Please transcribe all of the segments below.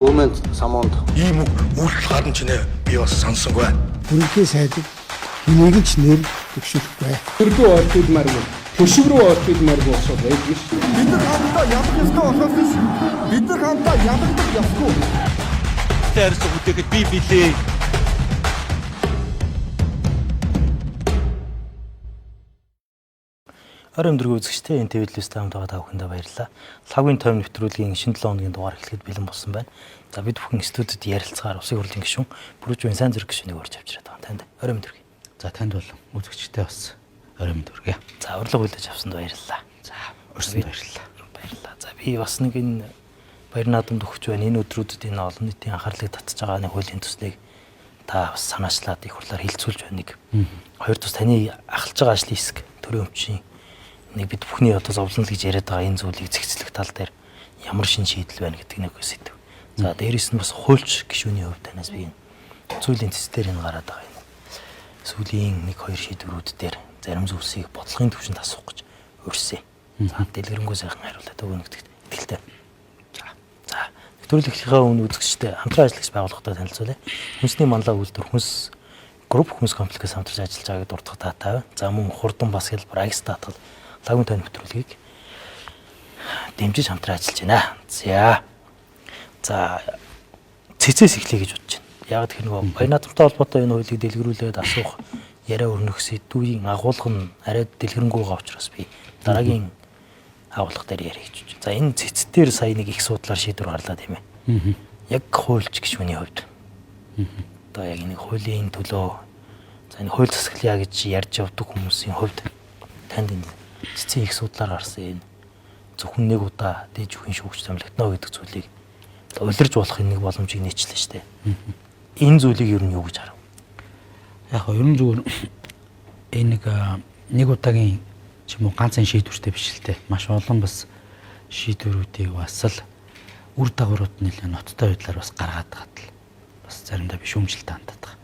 Women самонд ийм үйл хадан ч нэ би бас сонсонгүй. Бүрэлдэхүүн сайдыг энийг ч нэр төвшөлөхгүй. Төрдөө ойлтуулмаар юм. Төшөв рүү ойлтуулмаар болсоо байдаг шүү. Бид нар хамтдаа ядах ёстой болохоос биш. Бид нар хамтдаа ядагдах ёсгүй. Тэрс үтэхэд би билээ. Орон дөрөв үзэгчтэй энэ телевизлээс хамт байгаа та бүхэндээ баярлалаа. Лагын тойм нэвтрүүлгийн шинэ 7 хоногийн дугаар эхлэхэд бэлэн болсон байна. За бид бүхэн студид ярилцгаар усын хурлын гишүүн бүрүүжийн сайн зэрэг гишүүнийг урьж авчираад байгаа. Танд орой мэнд хүргэе. За танд бол үзэгчтэй бас орой мэнд хүргэе. За урилга хүлээж авсанд баярлалаа. За урьсан баярлалаа. Баярлалаа. За би бас нэг энэ баяр наадамд өгч байна. Энэ өдрүүдэд энэ олон нийтийн анхаарлыг татж байгаа нэг хуулийн төслийг та бас санаачлаад их хурлаар хилцүүлж байна. Нэг хоёр тус таны ахалж байгаа ажлын хэсэг төрийн өмчийн нэг бид бүхний одоо зовлон л гэж яриад байгаа энэ зүйлийг зэгцлэх тал дээр ямар шин шийдэл байна гэдэг нэг сэдв. За дээрэс нь бас хуульч гишүүний хувьд танаас би зүйлийн цэц дээр энэ гараад байгаа юм. Сүүлийн 1-2 шийдвэрүүд дээр зарим зүйлсийг бодлогын түвшинд асуух гэж урьсан. За дэлгэрэнгүй сайхан хариулаад өгнө гэдэгт итгэлтэй. За нэвтрүүлгийнхээ өмнө үзэгчтэй хамтран ажиллагч байгууллагатай танилцуулъя. Хүнсний манлай үйлдвэр хүнс групп хүнс комплекс хамтарч ажиллаж байгааг дурдах таатай. За мөн хурдан бас хэлбэр агс таатгал лагын тойм нэвтрүүлгийг дэмжиж хамтран ажиллаж байна. За цэцээс эхлэе гэж бодож байна. Яг тэр нөгөө баяр наадамтай холбоотой энэ хуулийг дэлгэрүүлээд асуух яриа өрнөх сэдвийн агуулга нь арай дэлгэрэнгүй байгаа учраас би дараагийн агуулга дээр яриа гэж бодож байна. За энэ цэцтэр сая нэг их судлаар шийдвэр гарлаа тийм ээ. Яг хуульч гишүүний хувьд. Одоо яг энэ хуулийн төлөө за энэ хууль засаглая гэж ярьж явдаг хүмүүсийн хувьд танд энэ цэцэн их судлаар гарсан энэ зөвхөн нэг удаа дэж үхэн шүүгч томилогдно гэдэг зүйлийг улирж болох нэг боломжийг нийцлээ шүү дээ. Энэ зүйлийг ер нь юу гэж харав? Яг нь ер нь зүгээр энэ нэг удаагийн ч юм уу ганцхан шийдвэртэй биш л дээ. Маш олон бас шийдвэрүүдийг бас л үр дагаврууд нэлээд ноцтой байдлаар бас гаргаад байгаа л бас заримдаа биш өмжилт хандаад байгаа.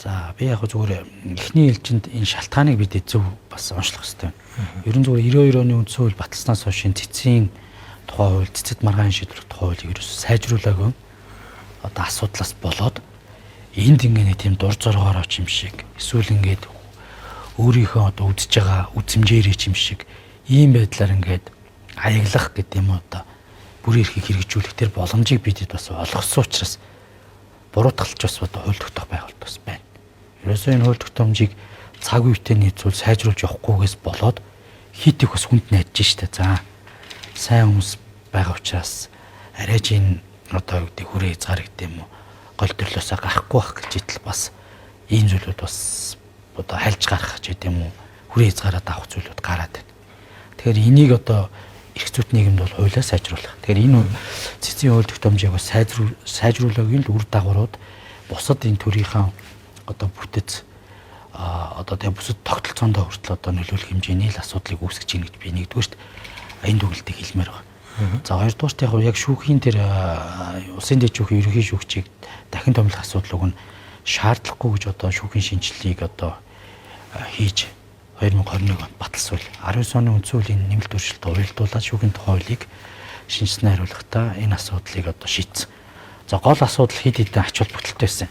За би яг зүгээр эхний ээлжинд энэ шалтгааныг бид зөв бас онцлох хэрэгтэй байна. Ер нь зүгээр 92 оны үндсэн хууль баталснаас хойш цэцгийн тухай хууль, цэцэд маргаан шийдвэрлэх тухай хуулийг ерөөсөө сайжруулаагүй. Одоо асуудлаас болоод энд ингээд тийм дур зоргоороо ч юм шиг эсвэл ингээд өөрийнхөө одоо үдсэж байгаа үзмжээрээ ч юм шиг ийм байдлаар ингээд аяглах гэдэг юм одоо бүрийн эрхийг хэрэгжүүлэх тэр боломжийг бидэд бас олгосон учраас буруутгалж бас одоо хууль тогтоох байгуулалт бас байна. Ерөөсөө энэ хууль тогтоомжийг цаг үетэй нийцүүл сайжруулж явахгүйгээс болоод хит их бас хүнд найдаж штэ. За сайн хүмүүс байгаа учраас арайж энэ одоо гэдэг хүрээ хязгаар гэдэг юм уу гол төрлөөсөө гарахгүй байх гэж идэл бас ийм зүйлүүд бас одоо хальж гарах ч гэдэг юм уу хүрээ хязгаараа давах зүйлүүд гараад байна. Тэгэхээр энийг одоо эрх зүйт нийгэмд бол хуулиа сайжруулах. Тэгэхээр энэ цэцгийн хууль тогтоомжийг бас сайжруулаагийн үр дагаврууд бусад энэ төрийнхөө одоо бүтэц одоо тэгээ бусад тогтолцоондоо хүртэл одоо нөлөөлөх хэмжээний л асуудлыг үүсгэж ийн гэж би нэгдүгээрт энэ дүгэлтийг хэлмээр байна. За хоёрдугаарт яг шүүхийн тэр улсын дэд шүүхийн ерөнхий шүүгчийг дахин томилох асуудал уг нь шаардлагагүй гэж одоо шүүхийн шинжилгээг одоо хийж 2021 онд баталсуул 19 оны үндсэн хуулийн нэмэлт өөрчлөлт уялдуулаад шүүхийн тухай хуулийг шинжилснээр хариулахдаа энэ асуудлыг одоо шийдсэн. За гол асуудал хэд хэдэн ач холбогдолтой байсан.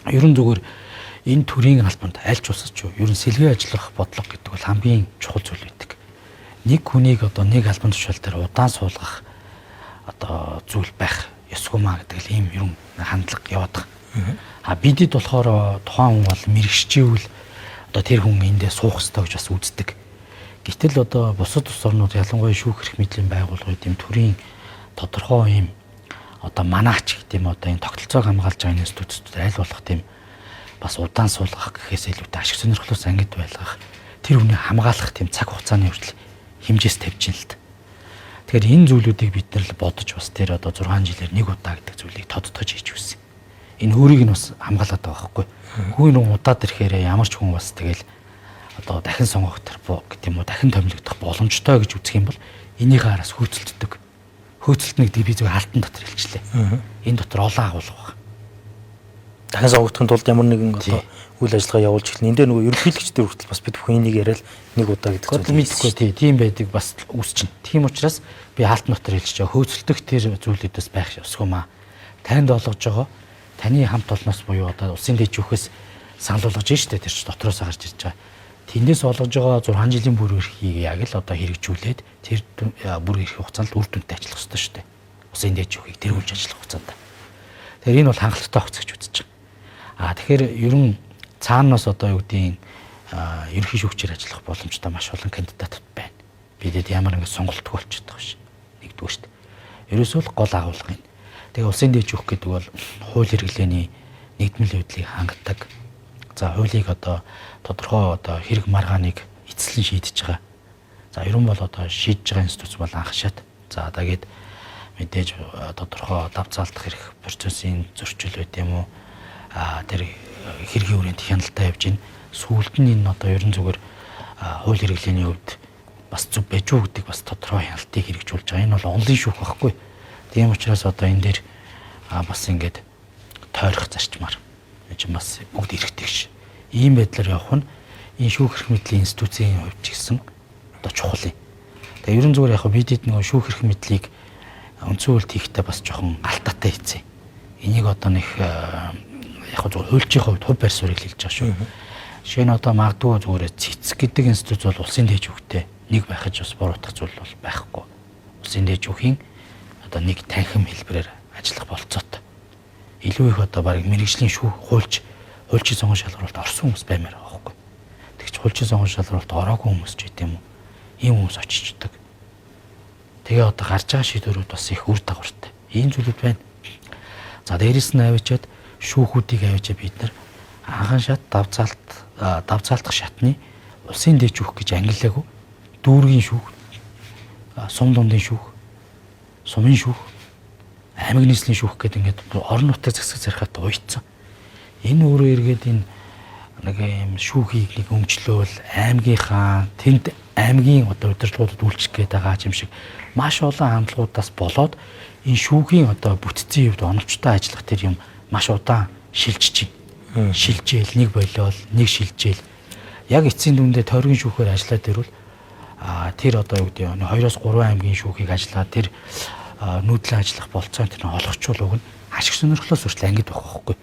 Ер нь зүгээр энэ төрийн албанд аль ч усаж юу ер нь сэлгээ ажиллах бодлого гэдэг бол хамгийн чухал зүйл байдаг. Нэг хүнийг одоо нэг албан тушаал дээр удаан суулгах одоо зүйл байх ёсгүй маа гэдэг л ийм ер нь хандлага яваад байгаа. Бидэд болохоор тухайн хүн бол мэрэгчживэл одоо тэр хүн эндээ суух ёстой гэж бас үздэг. Гэтэл одоо бусад улс орнууд ялангуяа шүүх эрх мэдлийн байгууллагууд ийм төрийн тодорхой ийм одоо манаач гэдэг юм одоо энэ тогтолцоог хамгаалж байгаа институтууд аль болох тийм бас удаан суулгах гэхээс илүүтэй ашиг сонирхлоос ангид байлгах тэр хүний хамгаалах тийм цаг хугацааны хүртэл хэмжээс тавьж ин л та. Тэгэхээр энэ зүйлүүдийг бид нар л бодож бас тэр одоо 6 жилээр нэг удаа гэдэг зүйлийг тодтож хийж үсэн. Энэ өөрийг нь бас хамгаалаад байгаа байхгүй. Хүн удаад ирэхээр ямар ч хүн бас тэгэл одоо дахин сонгох тэр гэдэг юм уу дахин томилогдох боломжтой гэж үзэх юм бол энийг хараас хөөцөлддөг. Хөөцөлднө гэдэг би зөв алтан дотор хэлчихлээ. Энэ дотор олон агуулга байна. дахин сонгогдохын тулд ямар нэгэн одоо үйл ажиллагаа явуулж эхэлнэ. Энд дээр нөгөө ерөнхийлөгчдийн хүртэл бас бид бүхэн энийг яриад нэг удаа гэдэг зүйл мэдхгүй тийм байдаг бас үүсчин. Тийм учраас би хаалт нотор хэлж байгаа хөөцөлдөх тэр зүйлүүдээс байх ёсгүй маа. Танд олгож байгаа таны хамт олноос буюу одоо улсын дэжүүхээс санал болгож штэ тэр ч дотроос гарч ирж байгаа. Тэндээс олгож байгаа 6 жилийн бүр эрхийг яг л одоо хэрэгжүүлээд тэр бүр эрх хугацаанд үр дүнтэй ажиллах хэрэгтэй штэ. Улсын дэжүүхийг тэргүүлж ажиллах хугацаанд. Тэгэхээр энэ бол хангалттай хугацаа гэж үзэж байгаа. Тэгэхээр ерөн цаанаас одоо юу гэдгийг ерөнхий шүүгчээр ажиллах боломжтой маш олон кандидатууд байна. Бидэд ямар нэгэн сонголтгүй болчиход байгаа ш. Нэгдүгээр шүү дээ. Ерөөсөө л гол агуулга юм. Тэгээ улсын дэжүүх гэдэг бол хууль хэрэглээний нэгдмэл байдлыг хангадаг. За хуулийг одоо тодорхой одоо хэрэг маргааныг эцэслэн шийдэж байгаа. За ерөн бол одоо шийдэж байгаа институт бол анхшаад. За тэгээд мэдээж тодорхой давцаалдах хэрэг процессын зөрчил байт юм уу? Тэр хэргийн хүрээнд хяналтаа явж гин. Сүүлд нь энэ одоо ерөн зүгээр хууль хэрэглээний хувьд бас зүг байж үү гэдэг бас тодорхой хяналтыг хэрэгжүүлж байгаа. Энэ бол онлын шүүх байхгүй. Тийм учраас одоо энэ дээр бас ингээд тойрох зарчмаар энэ чинь бас бүгд хэрэгтэй ш. Ийм байдлаар явах нь энэ шүүх эрх мэдлийн институцийн хувьд ч гэсэн одоо чухал юм. Тэгээ ерөн зүгээр яг бидэд нөгөө шүүх эрх мэдлийг үндсэн хууль хийхдээ бас жоохон алтаатай хийцээ. Энийг одоо нэг яг зөв хуульчийн хувьд хувь байр суурийг хэлж байгаа шүү. Жишээ нь одоо магадгүй зүгээр цэцэг гэдэг институт бол улсын дэжүүхтэй нэг байх гэж бас буруутгах зүйл бол байхгүй. Улсын дэжүүхийн одоо нэг танхим хэлбэрээр ажиллах болцоотой. Илүү их одоо баг мэрэгжлийн хуульчийн сонгон шалгаруулалт орсон хүмүүс баймаар байгаа байхгүй. Тэгч хуульчийн сонгон шалгаруулалт ороогүй хүмүүс ч гэдэм юм. Ийм хүмүүс очичдаг. Тэгээ одоо гарч байгаа шийдвэрүүд бас их үр дагавартай. Ийм зүйлүүд байна. За дээрээс нь авчиад шүүхүүдийг авчиад бид нар анхан шат давцаалтах шатны улсын дэжүүх гэж ангиллаагүй дүүргийн шүүх, сум дундын шүүх, сумын шүүх, аймаг нийслэлийн шүүх гэдэг ингээд орон нутгийн засаг зархаад уйдсан. Энэ өөрөө эргээд энэ нэг юм шүүхийг нэг өмчлөөл аймгийнхаа тэнд аймгийн одоо удирдлагуудад үйлчлэх гээд байгаа юм шиг маш олон хандлагуудаас болоод энэ шүүхийн одоо бүтцийн хувьд оновчтой ажиллах тэр юм маш удаан шилжиж байна. Шилжээл нэг болоод нэг шилжээл яг эцсийн дүндээ тойргийн шүүхээр ажиллаад ирвэл тэр одоо юу гэдэг нь 2-3 аймгийн шүүхийг ажиллаад тэр нүүдлэн ажиллах болцоонд тэр олгочвол уг нь ашиг сонирхлоос хүртэл ангид байх байхгүй.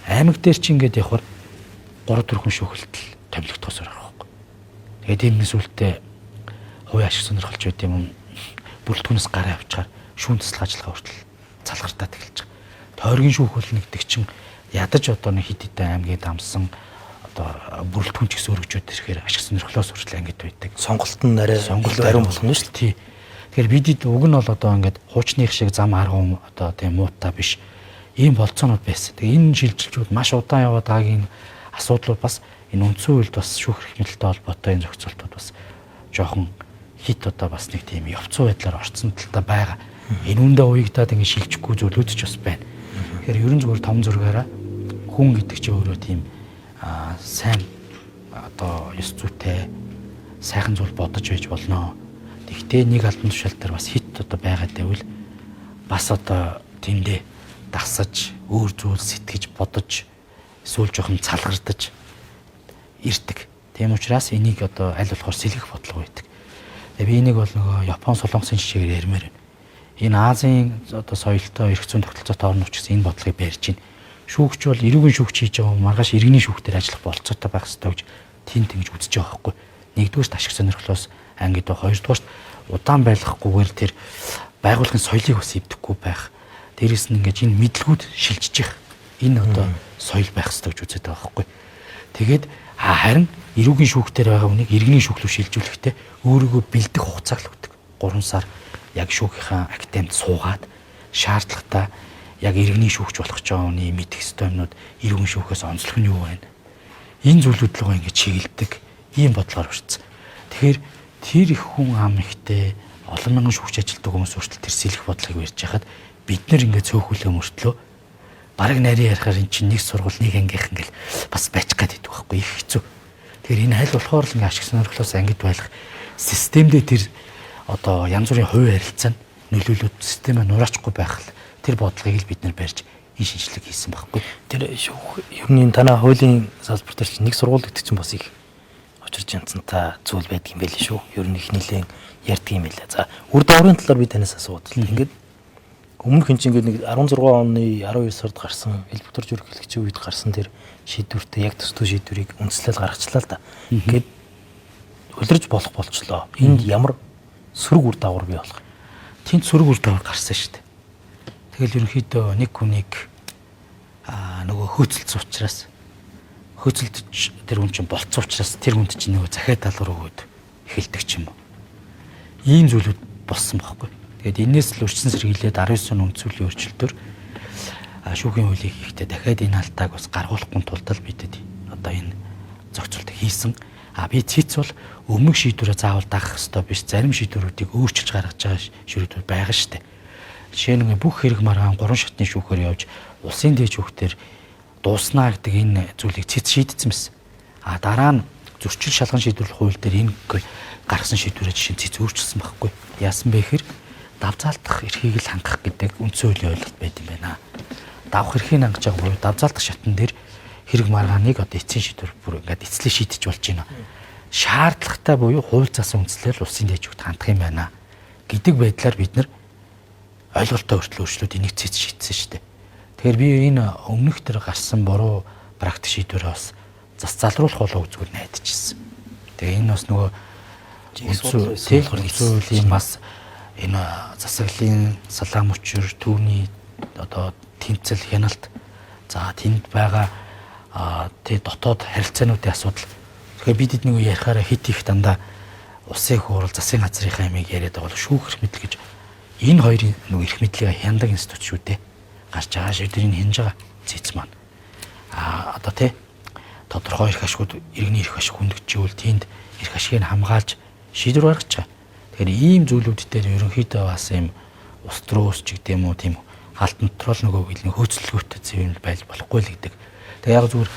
Аймаг дээр чи ингээд явахаар 3-4 хүн шүүхэлтэл томилогдохоос байгаа байхгүй. Тэгээд энэ сүултээ хувийн ашиг сонирхолч байт юм бүрэлдэхүүнээс гараа авчаар шүүн туслах ажиллагаа хүртэл залгартаад эхэлж байгаа. Тойргийн шүүх хөл нэгдэг чинь ядаж одоо нэг хэд хэдэн аймгийг дамсан одоо бүрэлдэхүүн ч гэсэн өргөжөөд ирэхээр ашиг сонирхлоос хүртэл ангид байдаг. Сонголт нь арай ариун болох нь шүү дээ. Тэгэхээр бидэд уг нь бол одоо ингээд хуучных шиг зам аргум одоо тийм муутай биш. Ийм болцоонууд байсан. Тэгээ энэ шилжилтүүд маш удаан яваад байгаагийн асуудлууд бас энэ үндсэн хуульд бас шүүх эрх мэдэлтэй холбоотой энэ зохицуултууд бас жоохон хит одоо бас нэг тийм явцсан байдлаар орцсон талтай байгаа. Энэ үндэ уягдаад ингэ шилжихгүй зүйлүүд ч бас байна. Тэгэхээр ерөн зүгээр том зургаараа хүн гэдэг чинь өөрөө тийм сайн одоо ёс зүйтэй сайхан зүйл бодож байж болно. Гэхдээ нэг албан тушаал дээр бас хит одоо байгаад байвал бас одоо тэндээ дасаж өөр зүйл сэтгэж бодож эсвэл жоохон цалгардаж ирдэг. Тийм учраас энийг одоо аль болохоор сэлгэх бодлого байдаг. Тэгээ би энийг бол нөгөө Япон солонгосын жишээгээр ярмаар байна. Энэ Азийн одоо соёлтой эрх зүйн тогтолцоотой орнууд ч гэсэн энэ бодлогыг барьж байна. Шүүгч бол эрүүгийн шүүгч хийж байгаа маргааш иргэний шүүхтэр ажиллах болцоотой байх ёстой гэж тэнд ингэж үзэж байгаа байхгүй. Нэгдүгээрт ашиг сонирхлоос ангид байх, хоёрдугаарт удаан байлгахгүйгээр тэр байгууллагын соёлыг бас эвдэхгүй байх. Дээрээс нь ингэж энэ мэдлгүүд шилжиж их. Энэ одоо соёл байх ёстой гэж үзэж байгаа байхгүй. Тэгээд харин эрүүгийн шүүхтэр байгаа хүнийг иргэний шүүх рүү шилжүүлэхдээ өөрийгөө бэлдэх хугацааг л өгдөг. 3 сар яг шүүхийнхаа академид суугаад шаардлагатай яг иргэний шүүгч болох ч өөний мэдэх ёстой юмнууд иргэн шүүхээс онцлог нь юу вэ? Энэ зүйлүүд л гоо ингэж чиглэдэг ийм бодлоор урьдсан. Тэгэхээр тэр их хүн ам ихтэй олон мянган шүүгч ажилтдаг хүмүүс хүртэл тэр сэлэх бодлогыг барьж хахад бид нар ингэ цөөхөлөө мөртлөө бараг нарийн ярихаар эн чинь нэг сургууль нэг ангийнх ингээл бас байчих гээд байдаг байхгүй их хэцүү. Тэгэхээр энэ аль болохоор л ингэ ашиг сонирхлоос ангид байх системдээ тэр одоо янз бүрийн хувийн харилцаа нөлөөлөлт системээ нураачгүй байх л тэр бодлогыг л бид нар барьж энэ шинжилгээ хийсэн байхгүй. Тэр ер нь танай хуулийн салбар дээр чинь нэг сургууль гэдэг чинь бас их очирч янцантай зүйл байдаг юм байл шүү. Ер нь их нэлээд ярьдаг юм байлаа. За үр дагаврын талаар би танаас асуудал. Ингээд өмнөх хин чинь ингээд нэг 16 оны 12 сард гарсан электр ерөнхийлөгчийн үед гарсан тэр шийдвэртэй яг төстэй шийдвэрийг үндэслэл гаргачлаа л да. Ингээд улирж болох болчлоо. Энд ямар сөрөг үр дагавар бий болох. Тэнд сөрөг үр дагавар гарсан шүү дээ. Тэгэл ерөнхийдөө нэг хүнийг нөгөө хөөцөлдсөн учраас хөөцөлдөж тэр хүн чинь болцсон учраас тэр хүнд чинь нөгөө захиа талбар өгөөд эхэлдэг ч юм уу. Ийм зүйлүүд болсон байхгүй. Тэгээд энээс л өрчсөн сэргийлээд 19 оны үндсүүлийн өөрчлөлтөөр шүүхийн хуулийг хийхдээ дахиад энэ алдааг бас гаргуулахгүй тулд л бидэд одоо энэ зохицуултыг хийсэн. Би цэц бол өмнөх шийдвэрээ заавал дагах ёстой биш. Зарим шийдвэрүүдийг өөрчилж гаргаж байгаа шийдвэрүүд байгаа шүү дээ. Жишээ нь бүх хэрэг маргаан 3 шатны шүүхээр явж улсын дээд шүүхтэр дууснаа гэдэг энэ зүйлийг цэц шийдсэн мэс. Дараа нь зөрчил шалган шийдвэрлэх хууль дээр энэ гаргасан шийдвэрээ жишээ нь цэц өөрчилсөн байхгүй. Яасан бэ гэхээр давзаалдах эрхийг л хангах гэдэг үндсэн хуулийн ойлголт байт юм байна. Давах эрхийг хангаж байгаа буюу давзаалдах шатн дээр хэрэг маргааныг одоо эцсийн шийдвэр бүр ингээд эцлээ шийдэж болж байна. Шаардлагатай буюу хууль заасан үндслэл улсын дээд шүүхт хандах юм байна гэдэг байдлаар бид нар ойлголттой хүртэл өөрчлөлт энийг цэц шийдсэн шүү дээ. Тэгэхээр би энэ өмнөх төр гарсан буруу практик шийдвэрээ бас зас залруулах болов уу зүгээр найдажсэн. Тэгээ энэ бас нөгөө үндсүүлийн бас энэ засаглалын салаам учир түүний одоо тэмцэл хяналт за тэнд байгаа тэ дотоод харилцаануудын асуудал. Тэгэхээр бид нэг ярихаараа хит их дандаа улсын хуурал засгийн газрынхаа ямиг яриад байгаа бол шүүх эрх мэдэл гэж энэ хоёрын нэг эрх мэдлийг хяндаг институт шүү дээ. Гарч байгаа шийдвэрийг хянаж байгаа цэц маань. Одоо тэ тодорхой эрх ашигуд иргэний эрх ашиг хүндэгжүүл тэнд эрх ашигыг хамгаалж шийдвэр гаргаж байгаа. Тэгэхээр ийм зүйлүүд дээр ерөнхийдөө бас ийм ус трус ч гэдэм үү тийм хаалтан дотрол нөгөө нэг хөөцөлгөөтэй зэвэн байж болохгүй л гэдэг. Тэгээ яг зүгээр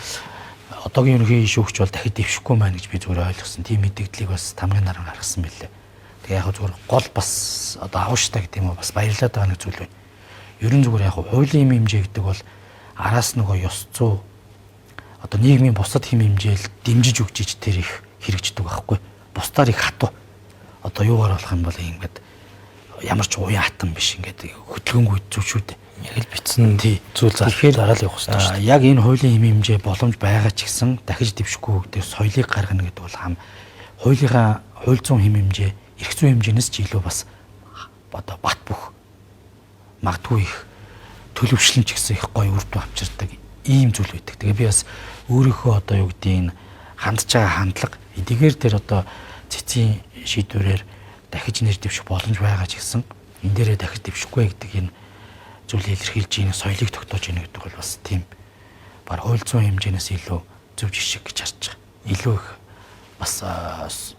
одоогийн ерөнхий шүүгч бол дахид дэвшихгүй маань гэж би зүгээр ойлгосон. Тийм мэдээллийг бас тамгын дараа гаргасан байлээ. Тэгээ яг зүгээр гол бас одоо авууштай гэдэг юм уу бас баярлаад байгаа нэг зүйл байна. Ерөн зүгээр яг хуулийн хэм хэмжээ гэдэг бол араас нөгөө ёс зүй одоо нийгмийн бусад хэм хэмжээл дэмжиж өгч ич тэр их хэрэгждэг байхгүй. Бусдаар их хатуу. Одоо юугаар болох юм бол ингээд ямар ч уян хатан биш ингээд хөдөлгөөнгүй зүйл шүү дээ. Яг л битсэн зүйл зараад явах хэрэгтэй шүү дээ. Яг энэ хуулийн хэм хэмжээ боломж байгаа ч гэсэн дахиж дэвшихгүй гэдэг соёлыг гаргана гэдэг бол хуулийнхаа хууль зүйн хэм хэмжээ эрх зүйн хэмжээнээс ч илүү бас одоо бат бөх магадгүй их төлөвшлэн ч гэсэн их гоё үр дүн авчирдаг ийм зүйл байдаг. Тэгээ би бас өөрийнхөө одоо юу гэдэг энэ хандж байгаа хандлага эдгээр тэр одоо цэцгийн шийдвэрээр дахиж нэр дэвших боломж байгаа ч гэсэн энэ дээрээ дахиж дэвшихгүй гэдэг энэ зүйлийг илэрхийлж ийм соёлыг тогтоож ийнэ гэдэг бол бас тийм баг хууль зүйн хэмжээнээс илүү зөв жишг гэж харж байгаа. Илүү их бас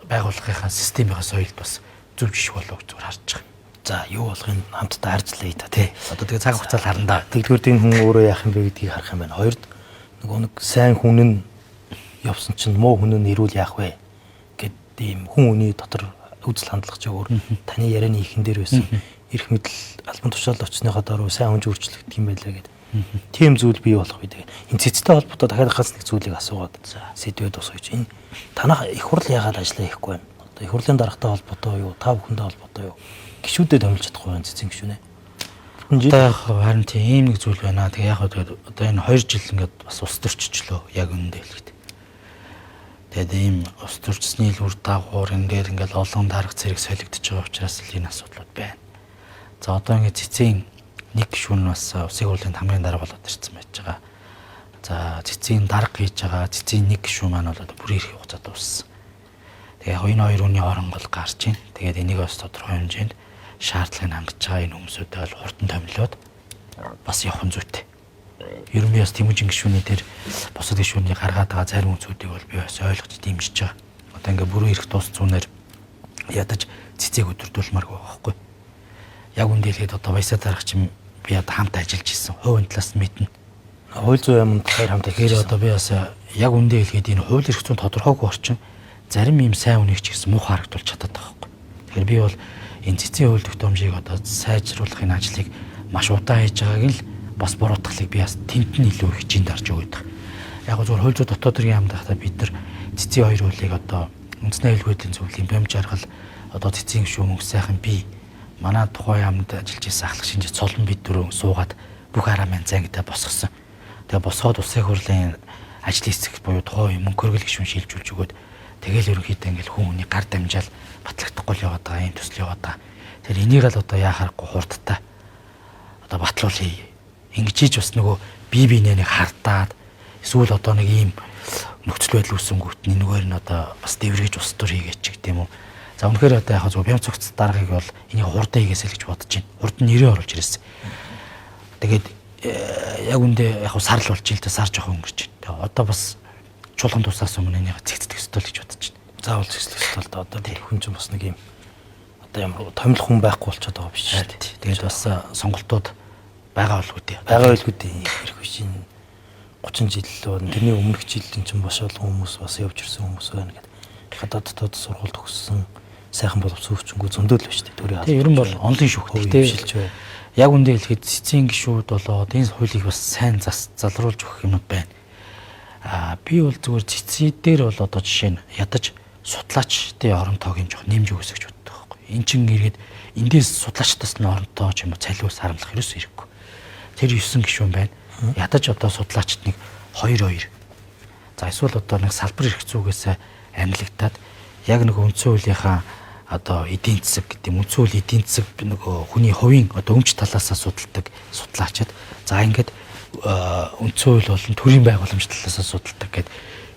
байгууллагынхаа системийн соёлд бас зөв жишг болов гэж зүгээр харж байгаа. За юу болохыг хамтдаа харжлаа та тий. Одоо тэгээ цаг хугацаанд харандаа. Тэгдгээр энэ хүн өөрөө яах юм бэ гэдгийг харах юм байна. Хоёрд нэг сайн хүн нь явсан чинь муу хүн нь ирүүл яах вэ гэдэг ийм хүн үний дотор үзэл хандлага ч өөр таны ярианы ихэн дээр байсан эрх мэдэл албан тушаал очсныхоо доор сайн хүн өөрчлөгдөх юм байлаа гэдэг. Тийм зүйл бий болох үү. Энэ цэцтэй холбоотой дахиад хас нэг зүйлийг асуугаад сэдвээд усгаж энэ танах их хурл яагаад ажиллаа хийхгүй байна. Одоо их хурлын даргатай холбоотой юу, та бүхэндээ холбоотой юу? Гişүүдэд томилж чадахгүй байна цэцэн гişүнэ. Одоо харин тийм нэг зүйл байна. Тэгээ яг одоо энэ 2 жил ингээд бас ус төрчихлөө яг үнэндээ хэлгээд. Тэгээд ийм ус төрчсний л үр дагавар ингээд олон дарга зэрэг солигдож байгаа учраас л энэ асуудлууд байна. За одоо ингээд цэцэн нэг гişүүн бас усын хурлын хамгийн дарга болоод ирсэн байж байгаа. За цэцэн дарга хийж байгаа цэцэн нэг гişүүн маань бол одоо бүрийн эрхийг хугацаад дууссан. Тэгээ энэ хоёр хүний орон гол гарч ийн. Тэгээд энийг бас тодорхой хэмжээнд шаардлагыг хангаж байгаа энэ хүмүүсүүдээ бол хурдан томилоод бас явах зүйтэй. Ер нь би бас Тэмүүжин гишүүний дээр бусад гишүүний гаргаад байгаа зарим үнцүүдийг бол би бас ойлгож дэмжиж байгаа. Одоо ингээ бүрэн эрх тус зүүнээр ядаж цэцэг өдөрдүүлмээргүй байхгүй. Яг үндэ хэлгээд одоо баясаа дарах чинь би одоо хамт ажиллаж исэн. Хувийн талаас нь мэднэ. Хууль зүйн юмд хоёр хамт тэгэхээр одоо би бас яг үндэ хэлгээд энэ хууль эрх зүйн тодорхойгүй орчин зарим юм сайн үнийг ч гэсэн муухай харагдуулж чадаад байгаа байхгүй. Тэгэхээр би бол энэ цэцгийн хууль тогтоомжийг одоо сайжруулахын ажлыг маш удаан хийж байгааг л бас буруутгалыг би бас тэнд нь илүү их жинд дарж өгöd. Яг зөвхөн хууль зүйн дотоод хэргийн яамд байхдаа бид нар цэцгийн хоёр хуулийг одоо үндэсний аюулгүй зөвлөлийн бямж аргал одоо цэцгийн гишүүн мөнгө сайхан би манай тухайн яамд ажиллаж исэн ахлах шинжээ цолон бид дөрөв суугаад бүх араа мэн зангидаа босгосон. Тэгээ босгоод улсын хурлын ажлын хэсэг буюу тухайн мөнгө хөргөл гишүүн шилжүүлж өгöd тэгэл ерөнхийдөө ингээл хүмүүний гар дамжаал батлагдахгүй л яваад байгаа юм төсөл яваад байгаа. Тэр энийг л одоо яахааргүй хурдтай одоо батлуулъя. Ингэж бас нөгөө бие биенээ нэг хардаад эсвэл одоо нэг ийм нөхцөл байдал үүсэнгүүт нэггээр нь одоо бас дэвргэж ус төр хийгээч гэх юм уу. За үнэхээр одоо яг зөв бям цогц даргаыг бол энийг хурдан хийгээсэй л гэж бодож байна. Хурд нь нэрээ оруулж ирсэн. Тэгээд яг үндэ яг сарл болж ил тэ сар жоохон өнгөрч байна. Тэгээ одоо бас чуулган тусаас өмнө энийг цэгцдэг ёстой л гэж бодож байна. Заавал цэгцлэх ёстой л да одоо хүн чинь бас нэг юм одоо ямар томилох хүн байхгүй болчиход байгаа биш үү? Тэгээд бас сонголтууд байгаа болгүй дээ. Байгаа байлгүй дээ. Ирэх үеийн 30 жил бол тэрний өмнөх жилийн чинь бас олон хүмүүс бас явж ирсэн хүмүүс байна гэдэг. Гадаад дотоод сургуульд төгссөн сайхан боловсруучгүй зөндөл биш дээ. Төрийн Тэгээ ер нь бол онлын шүүхтэй хөвшилж бай. Яг үндэ хэлэхэд цэцгийн гишүүд болоод энэ хуулийг бас сайн залруулж өгөх юмуд байна. Би бол зүгээр цэцэн дээр бол одоо жишээ нь ядаж судлаачдын оронтойг жоох нэмж өгөөс гэж боддог байхгүй. Энд чин иргэд эндээс судлаачдаас нь оронтой ч юм уу цалиус харамлах ерөөс ирэхгүй. Тэр 9 гишүүн байна. Ядаж одоо судлаачд нэг 2-2. За эсвэл одоо нэг салбар эрх зүйгээс амьлагдаад яг нэг үндсэн хуулийнхаа одоо эдийн засаг гэдэг юм үндсэн хуулийн эдийн засаг нөгөө хүний хувийн одоо өмч талаасаа судалдаг судлаачид за ингээд үндсэн хууль болон төрийн байгууламж талаасаа судалдаг гэд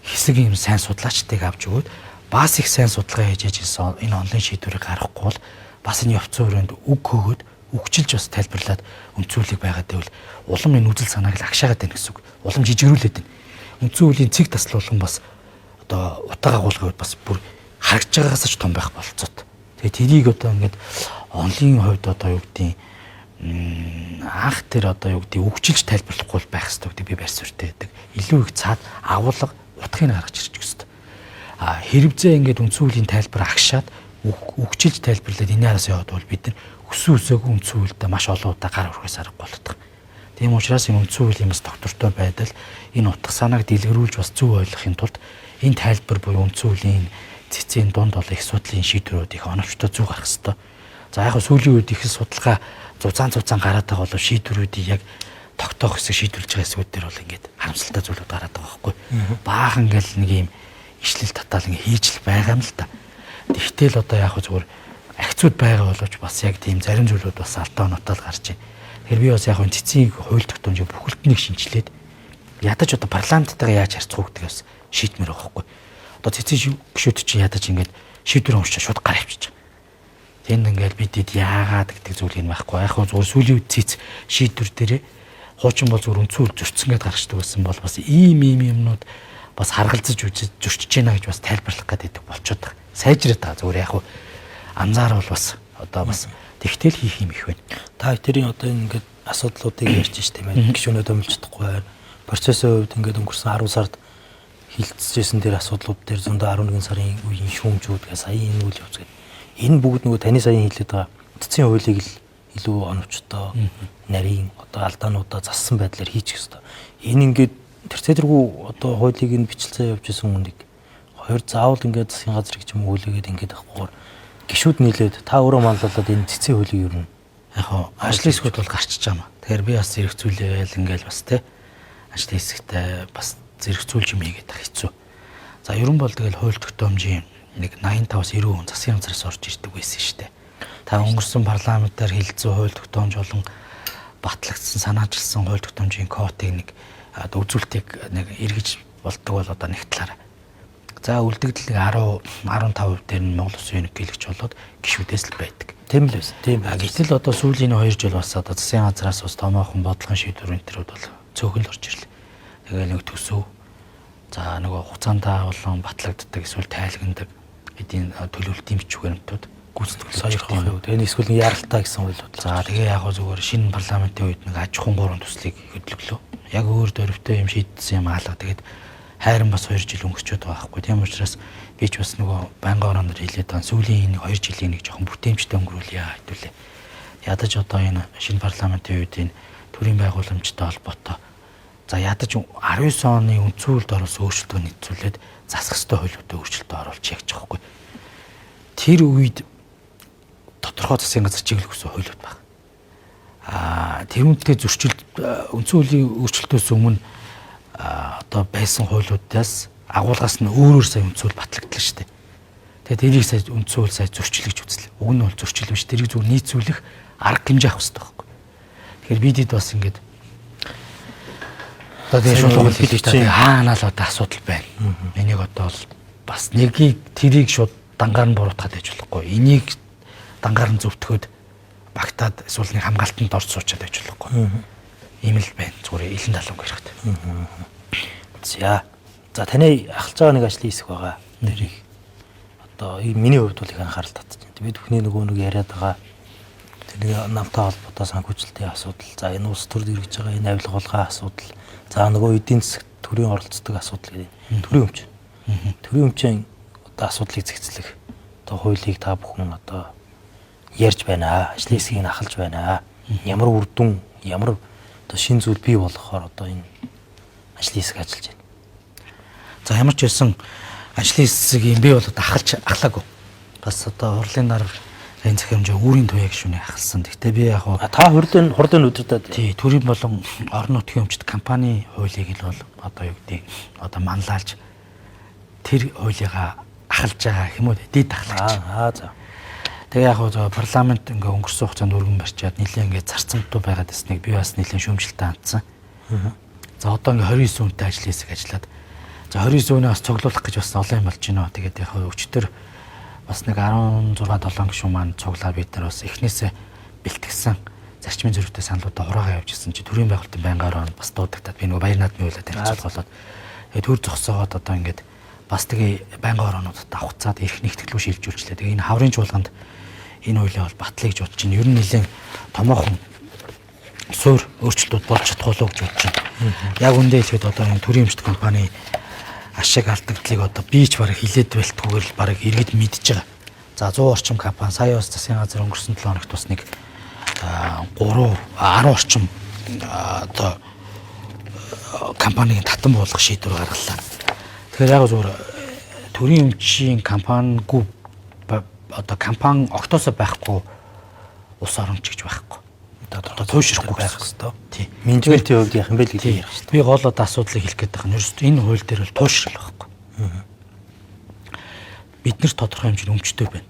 хэсэг юм сайн судлаачдыг авч өгөөд бас их сайн судалгаа хийж ажилласан энэ онлайн шийдвэрийг гаргахгүй бол бас энэ явцсан өрөөнд үг хөгөөд үгчилж бас тайлбарлаад үндсэн хуулийг байгаад байвал улам энэ үзэл санааг л агшаагаад байна гэсэн үг. Улам жижигрүүлээд байна. Үндсэн хуулийн цэг таслуулган бас одоо утга агуулгыг бас бүр харагдж байгаагаас ч том байх болцоод. Тэгээ тэрийг одоо ингээд онлын хувьд одоо юу гэдэг анх тэр одоо юу гэдэг үгчилж тайлбарлахгүй байх хэрэгтэй гэдэг би байр суурьтай байдаг. Илүү их цаад агуулга утгыг гаргаж ирчих ёстой. Хэрвээ ингээд үндсэн хуулийн тайлбар агшаад үгчилж тайлбарлаад энэ араас яваад бол бид нар өссөн өсөөгүй үндсэн хуультай маш олон удаа гар өрхөөс аргагүй болдог. Тийм учраас энэ үндсэн хуулийн бас доктортой байдал энэ утга санааг дэлгэрүүлж бас зөв ойлгохын тулд энэ тайлбар буюу үндсэн хуулийн цэцгийн дунд бол их судлалын шийдвэрүүд их оновчтой зүг гарах хэвээр. За яг сүүлийн үед их судалгаа зузаан гараад байгаа бол шийдвэрүүдийг яг тогтоох хэсэг шийдвэрлэж байгаа хэсгүүд дээр бол ингээд харамсалтай зүйлүүд гараад байгаа байхгүй. Баахан ингээл нэг юм ишлэл татаал ингээ хийж л байгаа юм л та. Тэгтэл одоо яг зүгээр ахицуд байгаа боловч бас яг тийм зарим зүйлүүд бас алдаа онотол гарч байна. Тэгэхээр би бас яг цэцгийн хууль тогтоомжийг бүхэлднийг шинжилээд ядаж одоо парламенттайгаа яаж харьцах уу гэдгээс шийдмээр байгаа байхгүй. Одоо цэцгийн гишүүд чинь ядаж ингээд шийдвэр уншиж шууд гар авчиж байгаа. Тэнд ингээд бидэд яагаад гэдэг зүйл юм байхгүй. Яг зүгээр сүүлийн үед цэц шийдвэр дээрээ хуучин бол зүгээр үнцүүл зөрчсөн гэдээ гарчдаг байсан бол бас ийм юмнууд бас харгалзаж зөрчиж байна гэж бас тайлбарлах гэдэг болчиход байгаа. Сайжраад байгаа зүгээр яг анзаарвал бас одоо бас тэгтэл хийх юм их байна. Та тэрийн одоо ингээд асуудлуудыг ярьж ш тийм ээ. Гишүүнээ дөмөлж чадахгүй байна. Процессын хувьд ингээд өнгөрсөн 10 сард хилцэжсэн тэр асуудлууд дээр зөндөө 11 сарын үеийн шүүмжүүдгээ сая энэ үйл явц гэдэг. Энэ бүгд нөгөө таны саяхан хэлээд байгаа цэцгийн хуулийг л илүү оновчтой нарийн одоо алдаануудаа зассан байдлаар хийчих ёстой. Энэ ингээд тэрцээргүй одоо хуулийг нь бичлцээ явж исэн хүнийг хоёр заавал ингээд засгийн газар гэж юм хуулигээд ингээд авахгүйгээр гишүүд нийлээд та өөрөө манлуулаад энэ цэцгийн хуулийг юу юм яг ажлын хэсгүүд бол гарчиж байгаа юм. Тэгэхээр би бас зэрэгцүүлээл ингээл бас те ажлын хэсэгтээ бас зэрэгцүүлж юм хийгээд байгаа хэцүү. За ерөн бол тэгэл хууль тогтоомжийн нэг 85-90% засгийн газраас орж ирдэг байсан шүү дээ. Та өнгөрсөн парламентаар хэлэлцсэн хууль тогтоомж болон батлагдсан санаачилсан хууль тогтоомжийн кодыг нэг үзүүлэлтийг нэг эргэж болдог бол одоо нэг талаараа. За үлдэгдэл 10-15% дээр нь Монгол Улсын ерөнхийлөгч болоод гишүүдээс л байдаг. Тийм л байсан. Тийм. Гэтэл одоо сүүлийн 2 жил бас одоо засгийн газраас бас томоохон бодлогын шийдвэрийн төрүүд бол цөөхөн л орж ирлээ. Тэгээ нэг төсөв. За нөгөө хугацаандаа болон батлагддаг эсвэл тайлгнадаг эдийн төлөвлөлтийн бичвэрнүүд гүйцэтгэх сойрхох юу. Тэгээ эсвэл яралтай гэсэн ойлголт. За тэгээ яг зүгээр шинэ парламентын үед нэг аж ахуйн гурван төслийг хөтлөглөө. Яг өөр дөрвтэй юм шийдсэн юм аалга. Тэгээд хайран бас 2 жил өнгөрчөөд байгаа байхгүй. Тийм учраас би ч бас нөгөө байнгын орондор хэлээд байгаа сүүлийн 2 жилийн нэг жоохон бүтээмжтэй өнгөрүүлье хэвлээ. Ядаж одоо энэ шинэ парламентын үед энэ төрийн байгууламжтай холбоотой за ядаж 19 оны үндсүүлд оруулсан өөрчлөлтөө нийцүүлээд засах ёстой хуулиудад өөрчлөлтөө оруулж ягж байгаа хгүй. Тэр үед тодорхой засгийн газар чиглэл өгсөн хуулиуд байна. Тэр үнэтэй зөрчилд үндсэн хуулийн өөрчлөлтөөс өмнө одоо байсан хуулиудаас агуулгаас нь өөр сая үндсэн хууль батлагдлаа шүү дээ. Тэгээд тэрийг сая үндсэн хууль сая зөрчилж үзлээ. Уг нь бол зөрчил биш. Тэрийг зүгээр нийцүүлэх арга хэмжээ авах хэрэгтэй байхгүй. Тэгэхээр бидэд бас ингээд одоо тийм шууд хэлж чинь хаанаа л одоо асуудал байна. Энийг одоо бас нэгийг тэрийг шууд дангаар нь буруутгаад байж болохгүй. Энийг дангаар нь зөвтгөхөд багтаад эсвэл нэг хамгаалтанд орж суучаад байж болохгүй. Ийм л байна. Зүгээр илэн таланг хэрэгтэй. За таны ахалж байгаа нэг ажлын хэсэг байгаа. Нэрийг одоо миний хувьд бол их анхаарал татчих. Би бүхний нөгөө нэг яриад байгаа тэр намтай холбоотой санхүүжилтийн асуудал, за энэ улс төрд ирж байгаа энэ авилгуулгын асуудал, за нөгөө эдийн засгт төрийн оролцдог асуудал гэдэг. Төрийн өмч. Төрийн өмчийн одоо асуудлыг зэгцлэх одоо хуулийг та бүхэн одоо ярьж байна. Ажлын хэсгийг нь ахалж байна. Ямар үр дүн, ямар одоо шин зүйл бий болохоор одоо энэ ажлын хэсэг ажиллаж байна. За ямар ч байсан ажлын хэсгийг би бол ахлаагүй. Бас одоо хурлын нар энэ захирамжаа үүрийн туяа гişүнийг ахалсан. Гэхдээ би яг та хурлын өдөртөө тий төрийн болон орон нутгийн өмчт компани хуулийг л бол одоо юу гэдэг одоо манлайлж тэр хуулигаа ахалж байгаа юм уу дэд ахлагч. За. Тэгээ яг хоо парламент ингээ өнгөрсөн хугацаанд өргөн барьчаад нэлээд ингээ зарцамтуу байгаад ирснийг би бас нэлээд шүүмжлэлтэй хандсан. За одоо ингээ 29 хүнтэй ажлын хэсэг ажиллаад за 29 хүнээ бас цуглуулах гэж бас олон юм болж байна. Тэгээд яг өчтөр бас нэг 16-7 гишүүн маань цуглаа бид нар бас эхнээсээ бэлтгэсэн зарчмын зөрүүтэй саналуудаа хураагаа явуулжсэн чи төрийн байгуулалтын байнгаараа бас дуудагдаад би нөгөө баяр наадмын үйлээ танилцуулах болоод тэгээд төр зогсоогоод одоо ингээд бас тэгээ байнгын ороонуудад авахцаад эрх нэгтгэлгүй шилжүүлчлээ. Тэгээ энэ хаврын чуулганд энэ хуулийг бол батлая гэж бодож байна. Ер нь нэлээд томоохон суур өөрчлөлтүүд болж чадах болов гэж бодож байна. Яг үндэ хэлэхэд одоо энэ төрийн өмчт компани ашиг алдагдлыг одоо бич бараг хилээд байлтгүйгээр л бараг иргэд мэдж байгаа. За 100 орчим компани сая бас засгийн газар өнгөрсөн 7 хоногт бас нэг 10 орчим одоо компаниг татан буулгах шийдвэр гаргалаа. Тэгэхээр яг зөвөр төрийн өмчийн компанигүй одоо компани октоосоо байхгүй ус оромч гэж байхгүй. Одоо туушрахгүй байх хэрэгтэй. Тийм. Менежментийн хувьд яах юм бэ л гэж ярих шүү дээ. Би гол одоо асуудлыг хэлэх гээд байгаа нь ерөөсөө энэ хууль дээр бол туушрал байхгүй. Бид нар тодорхой хэмжээний өмчтэй байна.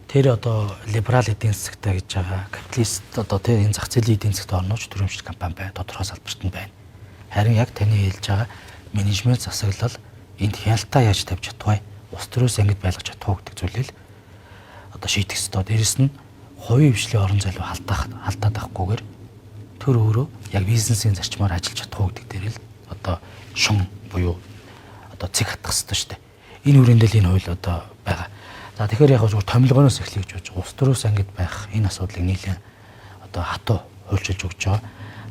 Тэр одоо либерал эдийн засагтай гэж байгаа капиталист одоо тэр энэ зах зээлийн эдийн засагт орнооч төрийн өмчт компани байна. Тодорхой салбарт нь байна. Харин яг таны хэлж байгаа менежмент засаглал энд хяналтаа яаж тавьж чадах вэ? Ус төрөөс ангид байлгаж чадах уу гэдэг зүйлийг одоо шийдэх ёстой. Дээрэс нь хувийн хвшлийн орон зайлуу алдаад авахгүйгээр төр өөрөө яг бизнесийн зарчмаар ажиллаж чадах уу гэдэг дээр л одоо шун буюу одоо цэг хатах ёстой шүү дээ. Энэ хүрээндээ л энэ хууль одоо байгаа. За тэгэхээр яг зөвхөн томилгооноос эхлэе гэж бодож ус төрөөс ангид байх энэ асуудлыг нийлэн одоо хатуу хуульчилж өгч байгаа.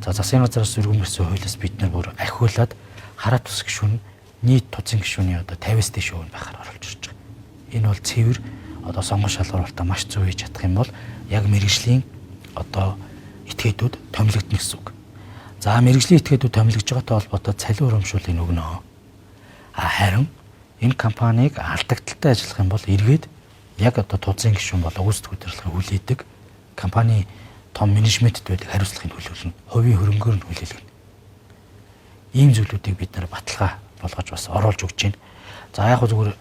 За засгийн газраас өргөн барьсан хуулиас бид нар бүр ахиулаад хараа тус гишүүн нийт туцын гишүүний одоо 50-с дээш өвн байхаар оруулж ирж байгаа. Энэ бол цэвэр одоо сонгон шалгуулалтаа маш зөв хийж чадах юм бол яг мэргэжлийн одоо этгээдүүд томилогдно гэсэн үг. За мэргэжлийн этгээдүүд томилогдож байгаатай холбоотой цалин урамшууллыг өгнө. Харин энэ компанийг алдагдaltaй ажиллах юм бол эргээд яг одоо туцын гишүүн болоо үүсдэг удирдлагыг хүлээдэг компани том менежментэд байдаг хариуцлагыг хүлээлгэнэ. Хувийн хөрөнгөөр нь хүлээлгэнэ. Ийм зүйлүүдийг бид нар баталгаа болгож бас оруулж өгч байна. За яг зүгээр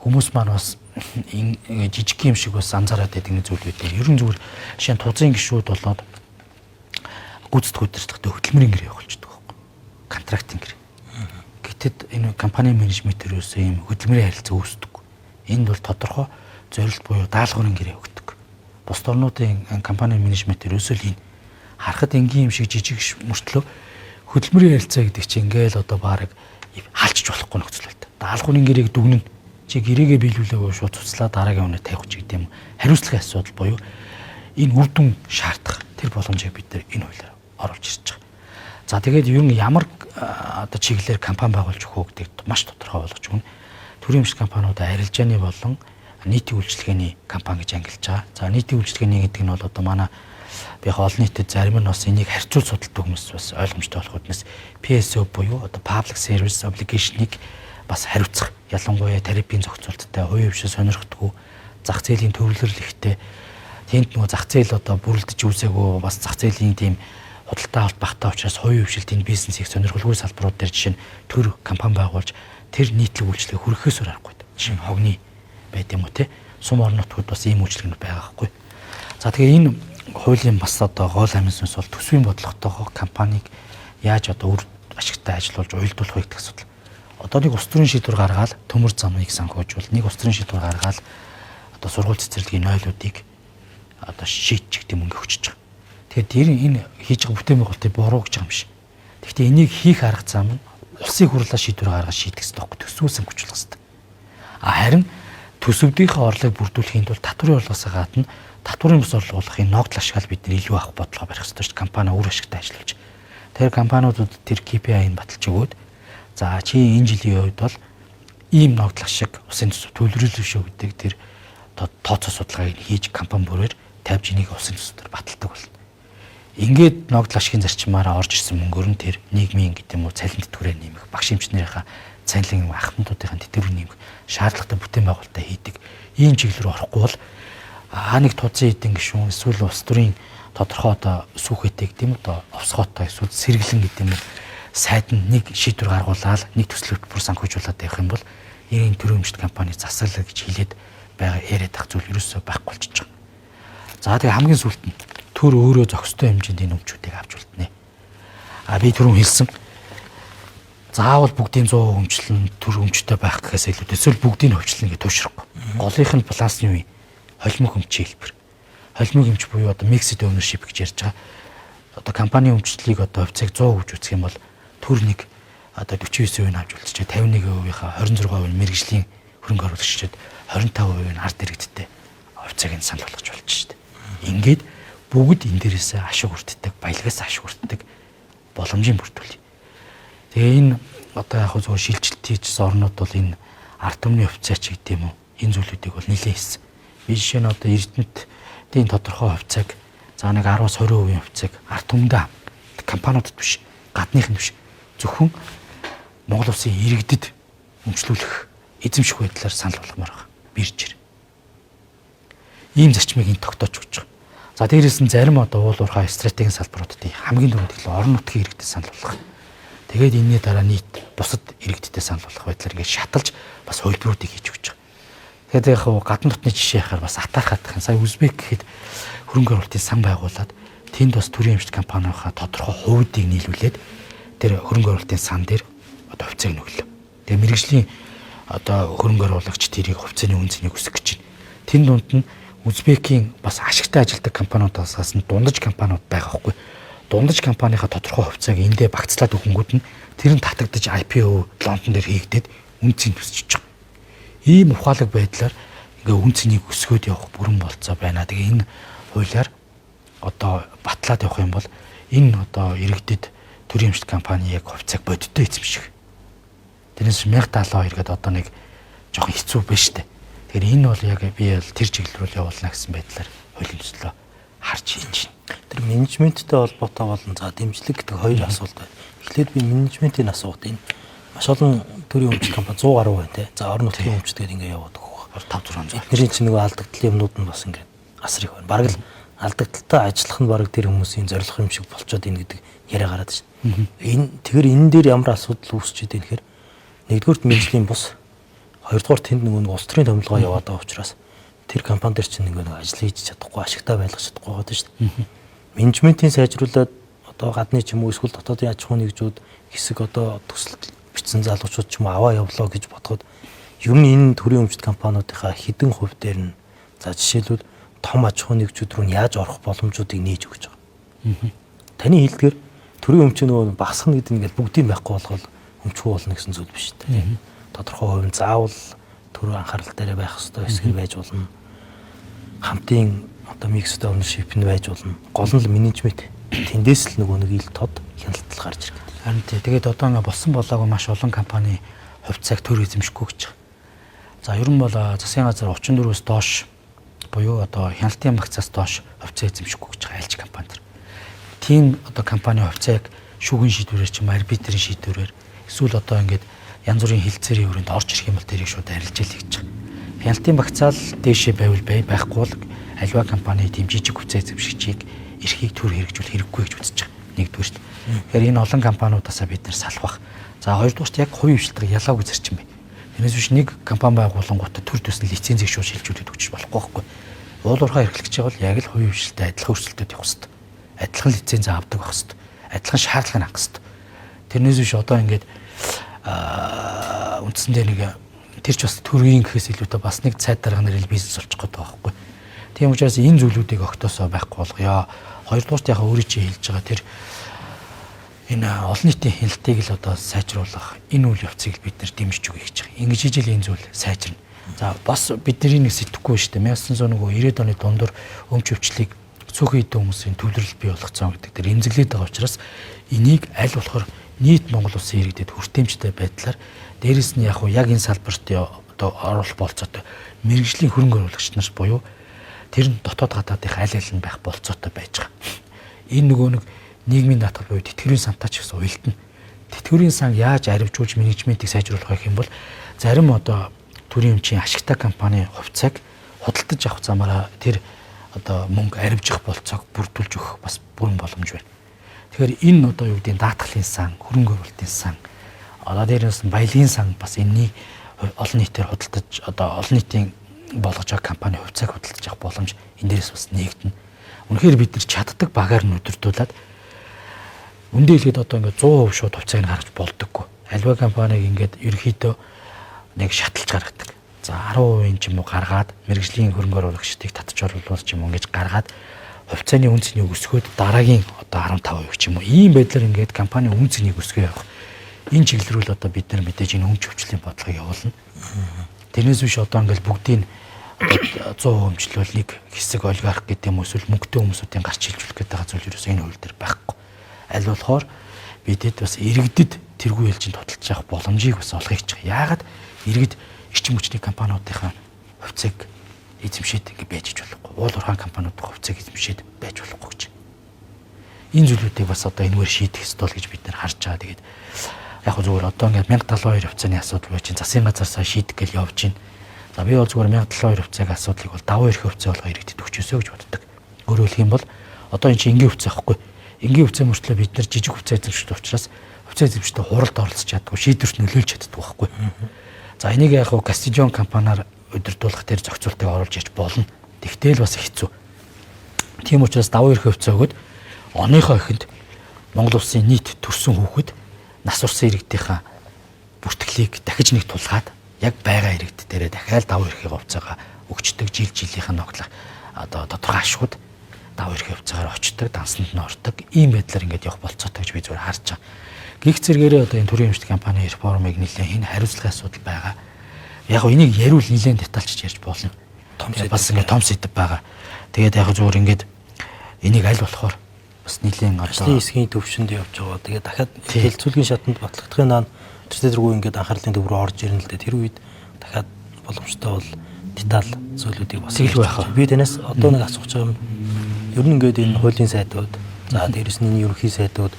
хүмүүс маань бас жижиг юм шиг бас анзаараад байдаг нэг зүйл байдаг. Ер нь зүгээр жишээ нь тузын гишүүд болоод гүйцэтгэх удирдлагатай хөдөлмөрийн гэр явуулчихдаг байхгүй. Контрактын гэр. Гэтэл энэ компани менежментээрээс ийм хөдөлмөрийн харилцаа үүсдэг. Энд бол тодорхой зорилт буюу даалгаврын гэр өгдөг. Бус орнуудын компани менежментээрээс л энэ харахад энгийн юм шиг жижиг мөртлөө хөдөлмөрийн харилцаа гэдэг чинь ингээл одоо баг хаалчж болохгүй нөхцөл байт. Даалгаврын гэрээг дүгнэн чи гэрээгээ биелүүлээгүй шууд цуцлаа дараагийн өнөө тавих ч гэдэг юм. Хариуцлагын асуудал буюу энэ үр дүн шаардах тэр боломжийг бид нар энэ хуулиар оруулж ирж байгаа. За тэгээд ер нь ямар одоо чиглэлээр компани байгуулж өгөх үү гэдэг маш тодорхой болгож өгнө. Төрийн өмчт компаниудаа арилжааны болон нийтийн үйлчилгээний компани гэж ангилж байгаа. За нийтийн үйлчилгээний гэдэг нь бол одоо манай би яг олон нийтэд зарим нь бас энийг харьцуул судалдаг хүмүүс бас ойлгомжтой болох үднэс PSO буюу одоо Public Service Obligation-ыг бас хариуцах. Ялангуяа тарифын зохицуулттай, хувийн хвшил сонирхдаггүй, зах зээлийн төвлөрөл ихтэй. Тэнд нөгөө зах зээл одоо бүрэлдэж үүсээгүй бас зах зээлийн тийм худалдаа авалт багтаа учраас хувийн хвшил тэнд бизнесийг сонирхолгүй салбарууд дээр жишээ нь төр компани байгуулж тэр нийтлэг үйлчлэгийг хүргэхээс өөр аргагүй. Жишээ нь хогны байт юм уу те. Сум орон нутгууд бас ийм үйлчлэгнүүд байгаа байхгүй. За тэгээ энэ хуулийн бас одоо гол амин сүнс бол төсвийн бодлоготойгоо компанийг яаж одоо үр ашигтай ажиллуулж уялдуулах вэ гэдэг асуудал. Одоо нэг улс төрийн шийдвэр гаргаад төмөр замыг санхүүжүүл, нэг улс төрийн шийдвэр гаргаад одоо сургууль цэцэрлэгийн нойлуудыг одоо шийдчих гэм мөнгө өгчөж байгаа. Тэгэхээр энэ хийж байгаа бүтээн байгуулалтыг буруу гэж байгаа юм биш. Гэхдээ энийг хийх арга зам нь улсын хурлаа шийдвэр гаргаж шийдэх хэрэгтэй байхгүй, төсвөө санхүүжүүлэх хэрэгтэй. Харин төсөвдийнхээ орлогыг бүрдүүлэхийн тулд татварын орлогоос гадна татварын бус орлогын ногдол ашгаал бид нар илүү авах бодлого барих хэрэгтэй шүү дээ. Компани үр ашигтай ажиллаж. Тэр компаниудад тэр KPI-ыг баталж өгөөд за чи энэ жилийн үед бол ийм ногдол ашиг усын төсөв төлөвлөрөл шүү гэдэг тэр одоо тооцоо судалгааг хийж компани бүрээр тавьж энийг усын төсвөөр баталдаг болно. Ингээд ногдол ашигын зарчмаараа орж ирсэн мөнгөөр нь тэр нийгмийн гэдэг юм уу цалин тэтгэврээ нэмэх, багш эмчнэрийнхээ цалин ахмадуудын тэтгэврийг нэмэх шаардлагатай бүтээн байгуулалтаа хийдэг. Ийм чиглэл рүү орохгүй бол нэг тузын эдийн гишүүн эсвэл улс төрийн тодорхой одоо сүүхэттэй гэдэг юм одоо овсгоотой эсвэл сэргэлэн гэдэг юм сайд нь нэг шийдвэр гаргуулаад нэг төсөл хөтөлбөр санхүүжуулаад явах юм бол энэ төрийн өмчт компани засаглаа гэж хэлээд байгаа яриад ах зүйл ерөөсөө байхгүй болчихж байгаа. За тэгээ хамгийн сүүлд нь төр өөрөө зохистой хэмжээнд энэ өмчүүдийг авч үлдэнэ. Би түрүүн хэлсэн. Заавал бүгдийн 100% өмчлөн төр өмчтэй байх гэхээс илүү эсвэл бүгдийг хөвчлөн гэж туушрахгүй. Голынх нь баланс нь юу вэ? Холимог өмчийн хэлбэр. Холимог өмч буюу одоо mixed ownership гэж ярьж байгаа. Одоо компани өмчлөлийг одоо хувьцааг 100% үзэх юм бол төр нэг одоо 49% авч үлдчихэ 51%-ийнхаа 26% мэрэгжлийн хөрөнгө оруулагчид 25% нь ард иргэдтэй хувьцааг нь санал болгож болж штэ. Ингээд бүгд энэ дээрээс ашиг хүртдэг, баялагаас ашиг хүртдэг боломжийг бүрдүүлье. Тэгээ энэ одоо яг зөв шилжилт хийжсэн орнууд бол энэ ард түмний хувьцаач гэдэг юм уу? Энэ зүйлүүдийг бол нэлээд хийсэн. Би жишээ нь одоо Эрдэнэтийн тодорхой хувьцааг за нэг 10-20% хувьцааг ард түмэндээ компаниудад биш, гадных нь биш. Зөвхөн Монгол улсын иргэдэд өмчлүүлэх эзэмших байдлаар санал болгомоор байгаа. Биржээр. Ийм зарчмыг энэ тогтоож өгч байгаа. За дээрээс нь зарим одоо уул уурхай стратегийн салбаруудад хамгийн түрүүнд хэлээ орон нутгийн иргэдэд санал болгох. Тэгээд энэний дараа нийт бусад иргэдтэй санал болгох байдлаар ингээд шаталж бас хувилбаруудыг хийж өгч байгаа. Тэгээд яг гадны дотны жишээ яхаар бас атаархаад сая Узбек гэхэд хөрөнгө оруулалтын сан байгуулад тэнд бас төрийн эмчт компанийнхаа тодорхой хувьдыг нийлүүлээд тэр хөрөнгө оруулалтын сан дээр одоо хувьцааг нөглөө. Тэгээд мэрэгжлийн одоо хөрөнгө оруулагч тэрийг хувьцааны үнцнийг өсгөх гэж байна. Тэн дунд нь Узбекийн бас ашигтай ажилладаг компаниудаас нь дундаж компаниуд байгаа хгүй. Дундаж компанийхаа тодорхой хувьцааг эндээ багцлаад өгөнгүүд нь тэр нь татагдаж IPO Лондон дээр хийгдээд үнцийг өсөж байгаа. Ийм ухаалаг байдлаар ингээ үнцнийг өсгөөд явах бүрэн болцоо байна. Тэгээ энэ хуулиар одоо батлаад явах юм бол энэ одоо иргэдэд төрийн эмчт компани яг хувьцааг бодиттой эзэмших. Тэрнээс 1072 гэдэг одоо нэг жоохон хэцүү байна шүү дээ. Тэгэхээр энэ бол яг би тэр чиглэл рүү явуулна гэсэн байдлаар хуулийн төслөө харж хийж байна. Тэр менежменттэй холбоотой болон за дэмжлэг гэдэг хоёр асуулт байна. Эхлээд би менежментийн асуулт энэ маш олон төрийн өмчт компани 100 гаруй байна те. За орон нутгийн өмчтгээд ингээ яваад байгаа. 5-600. Эднэрийн чинь нөгөө алдагдлын юмнууд нь бас ингээ асар их байна. Бараг л алдагдaltaй ажиллах нь бараг тэр хүмүүсийн зорилго юм шиг болцоод ийн гэдэг яриа гараад байна. Тэгэхээр энэ дээр ямар асуудал үүсчихэд байна гэхээр нэгдүгürt мэргэжлийн бус, хоёрдугаар тэнд нөгөө улс төрийн томилгоо яваад байгаа учраас тэр компани дээр чинь нэг ажил хийж чадахгүй, ашигтай байлгах чадахгүй байгаа шүү дээ. Менежментийн сайжруулаад одоо гадны ч юм уу эсвэл дотоодын аж ахуйн нэгжүүд хэсэг одоо төсөл бичсэн залуучууд ч юм уу аваа явлаа гэж бодоход ер нь энэ төрийн өмчт компаниудынхаа хэдэн хувь дээр нь за жишээлбэл том аж ахуйн нэгжүүд рүү яаж орох боломжуудыг нээж өгч байгаа. Таны хэлдгээр төрийн өмч нөгөө багасгах гэдэг нь ингээд бүгдийг байхгүй болгоод өмчгүй болно гэсэн зүйл биш үү? Тодорхой хувь нь заавал төрийн анхаарал дээр байх ёстой хэсэг байж болно. Хамтын одоо mixed ownership нь байж болно. Гол нь менежмент. Тэндээс л нөгөө нэг ил тод хяналтал гарч ирэх. Харин тэгээд одоо ингээ болсон болоогүй маш олон компани хувьцааг төр эзэмшихгүй гэж. За ер нь бол засгийн газар 34-өөс доош буюу одоо хяналтын багцаас доош хувьцаа эзэмшихгүй гэж байгаа альж компани төр. Тийм одоо компани хувьцааг шүүгэн шийдвэрээр ч юм арбитрийн шийдвэрээр эсвэл одоо ингээд янз бүрийн хилцээрийн хүрээнд орж ирэх юм бол тэрийг шууд арилжаал хийж байгаа. Хяналтын багцаал дээшээ байвал байхгүй бол аливаа компани тийм жижиг хувьцаа эзэмшигчийг эрхийг төр хэрэгжүүл хэрэггүй гэж үзэж байгаа. Нэгдүгээрт. Тэгэхээр энэ олон компаниудаасаа бид нар салах. За хоёрдугаарт яг хувийн хвшилтээр ялгаагүй зарчим бай. Тэрнээс биш нэг компани байгуулангуудад төр төсөл лицензийг шууд шилжүүлээд өгч болохгүй байхгүй. Уулуурхаа эрхлэгч бол яг л хувийн хвшилтэд адилхан өрсөлдөд явах хэрэгтэй. Адилхан лиценз авдаг байх хэрэгтэй. Адилхан шаардлагыг хангах хэрэгтэй. Тэрнээс биш одоо ингээд үндсэндээ нэг тэр ч бас төргийн гэхээс илүүтэй бас нэг цайд дарга нарыг бизнес олчих гээд байгаа байхгүй. Тийм учраас энэ зүйлүүдийг огтосоо байхгүй болгоё. Хоёрдугаарт яг өөрөө чи хэлж байгаа тэр энэ олон нийтийн хяналтыг л одоо сайжруулах энэ үйл явцыг бид нар дэмжиж өгье гэж байгаа. Ингэж ижил энэ зүйл сайжирна. За бас бидний нэг сэтгэхгүй шүү дээ. 1990-ад оны дундуур өмч өвчлийг цөөхөн хэдэн хүмүүсийн төвлөрөл бий болгоцсон гэдэг дээр эмзэглээд байгаа учраас энийг аль болохоор нийт Монгол улсын иргэдэд хүртээмжтэй байдлаар дээрэс нь яг энэ салбарт одоо оруулах болцоотой мэрэгжлийн хөрөнгө оруулагч нар буюу тэр нь дотоод гадаадын аль аль нь байх болцоотой байж байгаа. Энэ нөгөө нэг нийгмийн даатгал буюу тэтгэврийн сантаа ч гэсэн уялдана. Тэтгэврийн сан яаж арвижуулж менежментийг сайжруулах гэх юм бол зарим одоо төрийн өмчийн ашигтай компани хувьцааг худалдаж авах замаараа тэр одоо мөнгө арвижих болцоог бүрдүүлж өгөх бас бүрэн боломж байна. Тэгэхээр энэ одоо юу гэдэг нь даатгалын сан, хөрөнгө оруулалтын сан, одоо дээрээс нь баялагын сан бас энэний олон нийтээр худалдаж одоо олон нийтийн болгож байгаа компани хувьцааг худалдаж авах боломж энэ дээрээс бас нэгдэнэ. Үнэхээр бид нар чаддаг багаар нь өдөртүүлээд үндэ хэлгээд одоо ингээд 100% шууд хувьцааг нь гаргаж болдоггүй. Альва компаниг ингээд ерөөхдөө нэг шаталж гаргадаг. За 10% ч юм уу гаргаад мэрэгжлийн хөрөнгө оруулагчдыг татж оруулах ч юм уу ингэж гаргаад хувьцааны үнцнийг өсгөөд дараагийн одоо 15% ч юм уу ийм байдлаар ингээд компани үнцнийг өсгөө явах. Энэ чиглэл рүү л одоо бид нар мэдээж энэ өмч өвчлийн бодлогыг явуулна. Тэрнээс биш одоо ингээд бүгдийг 100% өмчлөл нэг хэсэг олигарх гэдэг юм эсвэл мөнгөтэй хүмүүсүүдийн гарч хилжүүлэх гэдэг байгаа зүйл ерөөсөө энэ хууль дээр байхгүй. Аль болохоор бидэд бас иргэдэд тэргүй хэлжинд тоталж авах боломжийг бас олгоё гэж байгаа. Яагаад иргэд эрчим хүчний компаниудынхаа хувьцааг эзэмшээд ингэ байж болохгүй. Уул уурхай компаниудын хувьцааг эзэмшээд байж болохгүй гэж. Энэ зүйлүүдийг бас одоо энэгээр шийдэх ёстой л гэж бид нар харж байгаа. Тэгээд яг зүгээр одоо ингэ 1072 хувьцааны асуудал байж засгийн газаасаа шийдэх гэж явж байна. За би бол зүгээр 1072 хувьцааг асуудлыг бол даваа эрх хувьцаа болгоо иргэдэд өгчөөсөө гэж боддог. Өөрөөр хэлэх юм бол одоо энэ чинь энгийн хувьцаа байхгүй. Энгийн хувьцаа мөртлөө бид нар жижиг хувьцаа эзэмшдэг учраас хувьцаа эзэмшдэг хуралд оролцож чаддгүй, шийдвэрт нөлөөлж чаддгүй байхгүй. За энийг яг Кастижон компаниар удирдуулах дээр зохицуултыг оруулж яж болно. Тэгтэл бас хэцүү. Тийм учраас даваа эрх хувьцаа өгöd оныхоо ихэнд Монгол улсын нийт төрсэн хүүхэд нас урсан иргэдийнхаа бүртгэлийг дахиж нэг тулгаад яг байгаа иргэд дээрээ дахиад даваа эрхийн хувьцаагаа өгчдөг жилийнхээ ногдлох одоо тодорхой ашгууд даваа эрхийн хувьцаагаар очдог, дансанд нь ордог. Ийм байдлаар ингэж явах болцоотой гэж би зүгээр харж байгаа. Гих зэрэгээрээ одоо энэ төрийн эмчт компани реформыг нэлээд энэ хариуцлагын асуудал байгаа. Яг энийг яриул нэлээд детальчж ярьж болно. Бас ингэ том сэдв байгаа. Тэгээд яг зүгээр ингэж энийг аль болохоор бас нэлээд одоо хэсгийн төвшөнд явж байгаа. Тэгээд дахиад хэлцүүлгийн шатанд батлагдахын наан тэрдэргүй ингэж анхаарлын төв рүү орж ирнэ л дээ. Тэр үед дахиад боломжтой бол деталь зүйлүүдийг бас хэлж байх. Би танаас одоо нэг асууж байгаа юм. Ер нь ингээд энэ хуулийн сайдууд, за дээрэс нь энэ ерөнхий сайдууд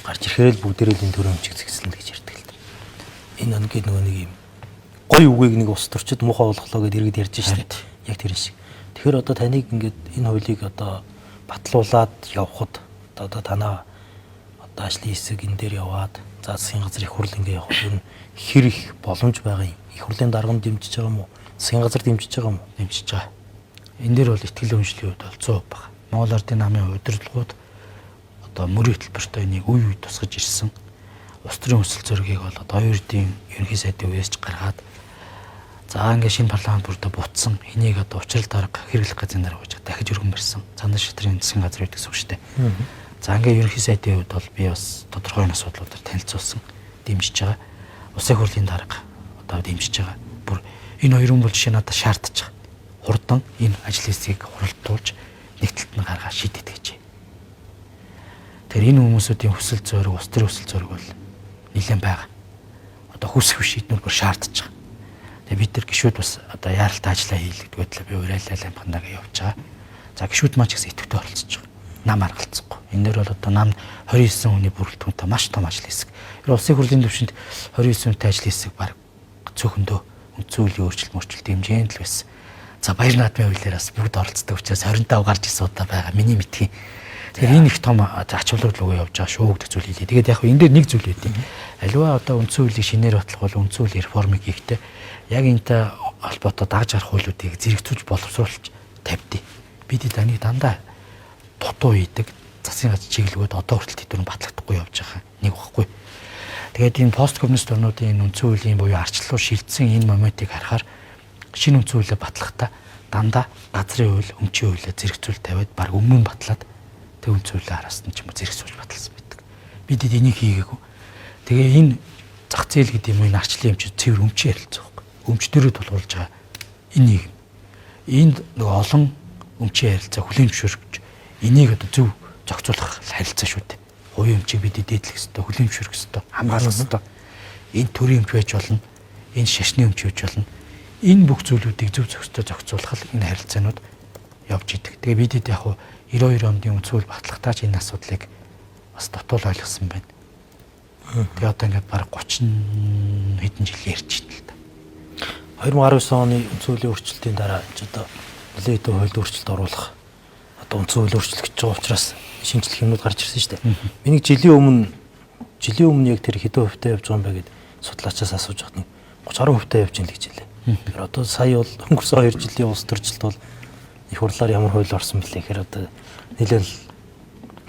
гарч ирэхээр л бүгдээрээ л энэ төрийн өмчийг зэгцэлнэ гэж ярьдаг л дээ. Энэ ангийн нөгөө нэг юм гоё үгийг нэг ус төрчид муухай болохлоо гэдээ иргэд ярьж штэ. Яг тэр шиг. Тэгэхээр одоо таныг ингээд энэ хуулийг одоо батлуулаад явхад одоо танаа одоо ажлын хэсэг энэ дээр яваад за засгийн газар их хурл ингээд явах юм хэр их боломж байгаа юм. Их хурлын дарга нь дэмжиж байгаа юм уу? Засгийн газар дэмжиж байгаа юм уу? Дэмжиж байгаа. Энэ дээр бол ихтгэл өмчлийн хувьд бол 100% байна. Монгол Ардын намын удирдлагууд одоо мөрийн хөтөлбөртөө энийг үе үе тусгаж ирсэн. Улс төрийн өсөлт зөргийг бол одоо оюутны ерөнхий сайдын үеэс ч гаргаад за ингээд шинэ парламент бүрдээ бутсан энийг одоо учрал дарга хэрэглэх газрын дараа гэж дахиж өргөн барьсан. Цаанаа шитрийн засгийн газар гэдэг үг шүү дээ. За ингээд ерөнхий сайдын хувьд бол би бас тодорхой энэ асуудлуудаар танилцуулсан, дэмжиж байгаа. Улсын хурлын дарга одоо дэмжиж байгаа. Бүр энэ хоёрын бол жишээ надад шаардаж байгаа. Хурдан энэ ажил хэсгийг хуралдуулж нэг талд нь гаргаад шийдэт гэж. Тэр энэ хүмүүсүүдийн хүсэл зориг, улс төрийн хүсэл зориг бол нэлээд байгаа. Одоо хүсэх шийднүүд бүр шаардж байгаа. Тэгээ бид нар гişүүд бас одоо яаралтай ажиллаа хийлгдгээд л би урайлал ампандаг явж байгаа. За гişүүд маань ч гэсэн идэвхтэй оролцож байгаа. Нам аргалцахгүй. Энэ дээр бол одоо нам 29 хүний бүрэлдэхүүнтэй маш том ажил хийсэг. Энэ улсын хурлын төвшөнд 29 хүнтэй ажил хийсэг баг цөөхөндөө үндсэн хуулийн өөрчлөлт хэмжээнд л байсан. За баяр наадмын хуулиараас бүгд оролцдог учраас 25 гарч ирсэн удаа байгаа миний мэдхийн. Тэгэхээр энэ их том ач холбогдол руу явж байгаа шүү гэдэг зүйл хэлээ. Тэгээд яг энэ дээр нэг зүйл үүдээ. Аливаа одоо үндсэн хуулийг шинээр батлах бол үндсэн хуулийн реформыг хийхдээ яг энэтэй холбоотой дагж гарах хуулиудыг зэрэгцүүлж боловсруулж тавьдیں۔ Бид энийг дандаа дутуу хийдэг засгийн газар чиглэлүүд одоо хүртэл тэдгээр нь батлагдахгүй явж байгаа нэг багхгүй. Тэгээд энэ посткоммунист орнуудын энэ үндсэн хуулийн буюу арчлалуу шилжсэн энэ моментыг харахаар шинэ үндсэн хуулийг батлахдаа дандаа газрын хууль, өмчийн хуулиа зэрэгцүүл тавиад баг өмнө нь батлаад тэг үндсэн хуулийг араас нь ч юм уу зэрэгцүүлж баталсан байдаг. Бид энийг хийгээгүй. Тэгээ энэ зах зээл гэдэг юм энэ арчлалын өмч цэвэр өмчийн ярилцах байхгүй. Өмчтөрөө тулгуурлаж байгаа энэ нийгэм. Энд нэг олон өмчийн ярилцаа хүлээн зөвшөөрөх энийг одоо зөв зохицуулах харилцаа шүү дээ. Хувийн өмчийг бид дээдлэх ёстой, хүлээн зөвшөөрөх ёстой, хамгаалах ёстой. Энэ төрийн өмч байж болно. Энэ шашны өмч байж болно. Энэ бүх зүйлүүдийг зөв зохицуулах энэ харилцаанууд явж идэг. Тэгээ бид яг 92 онд үндсэн хууль батлахтаа ч энэ асуудлыг бас дотуул ойлгосон байна. Тэгээ одоо ингээд бараг 30 хэдэн жил ярьж байна л да. 2019 оны үндсэн хуулийн өөрчлөлтийн дараа ч одоо нэлээд хэдэн хуульд өөрчлөлт оруулах одоо үндсэн хууль өөрчлөх гэж байгаа учраас шинжлэх юмнууд гарч ирсэн шүү дээ. Миний жилийн өмнө яг тэр хэдэн хувьтай явж байгаа юм бэ гэд судлаачаас асууж байхад 30 хувьтай явж ийн л гэж хэлээ. Тэгэхээр одоо сая бол өнгөрсөн 2 жилийн улс төржилт бол их хурлаар ямар хууль орсон бэлээ гэхээр одоо нэлээд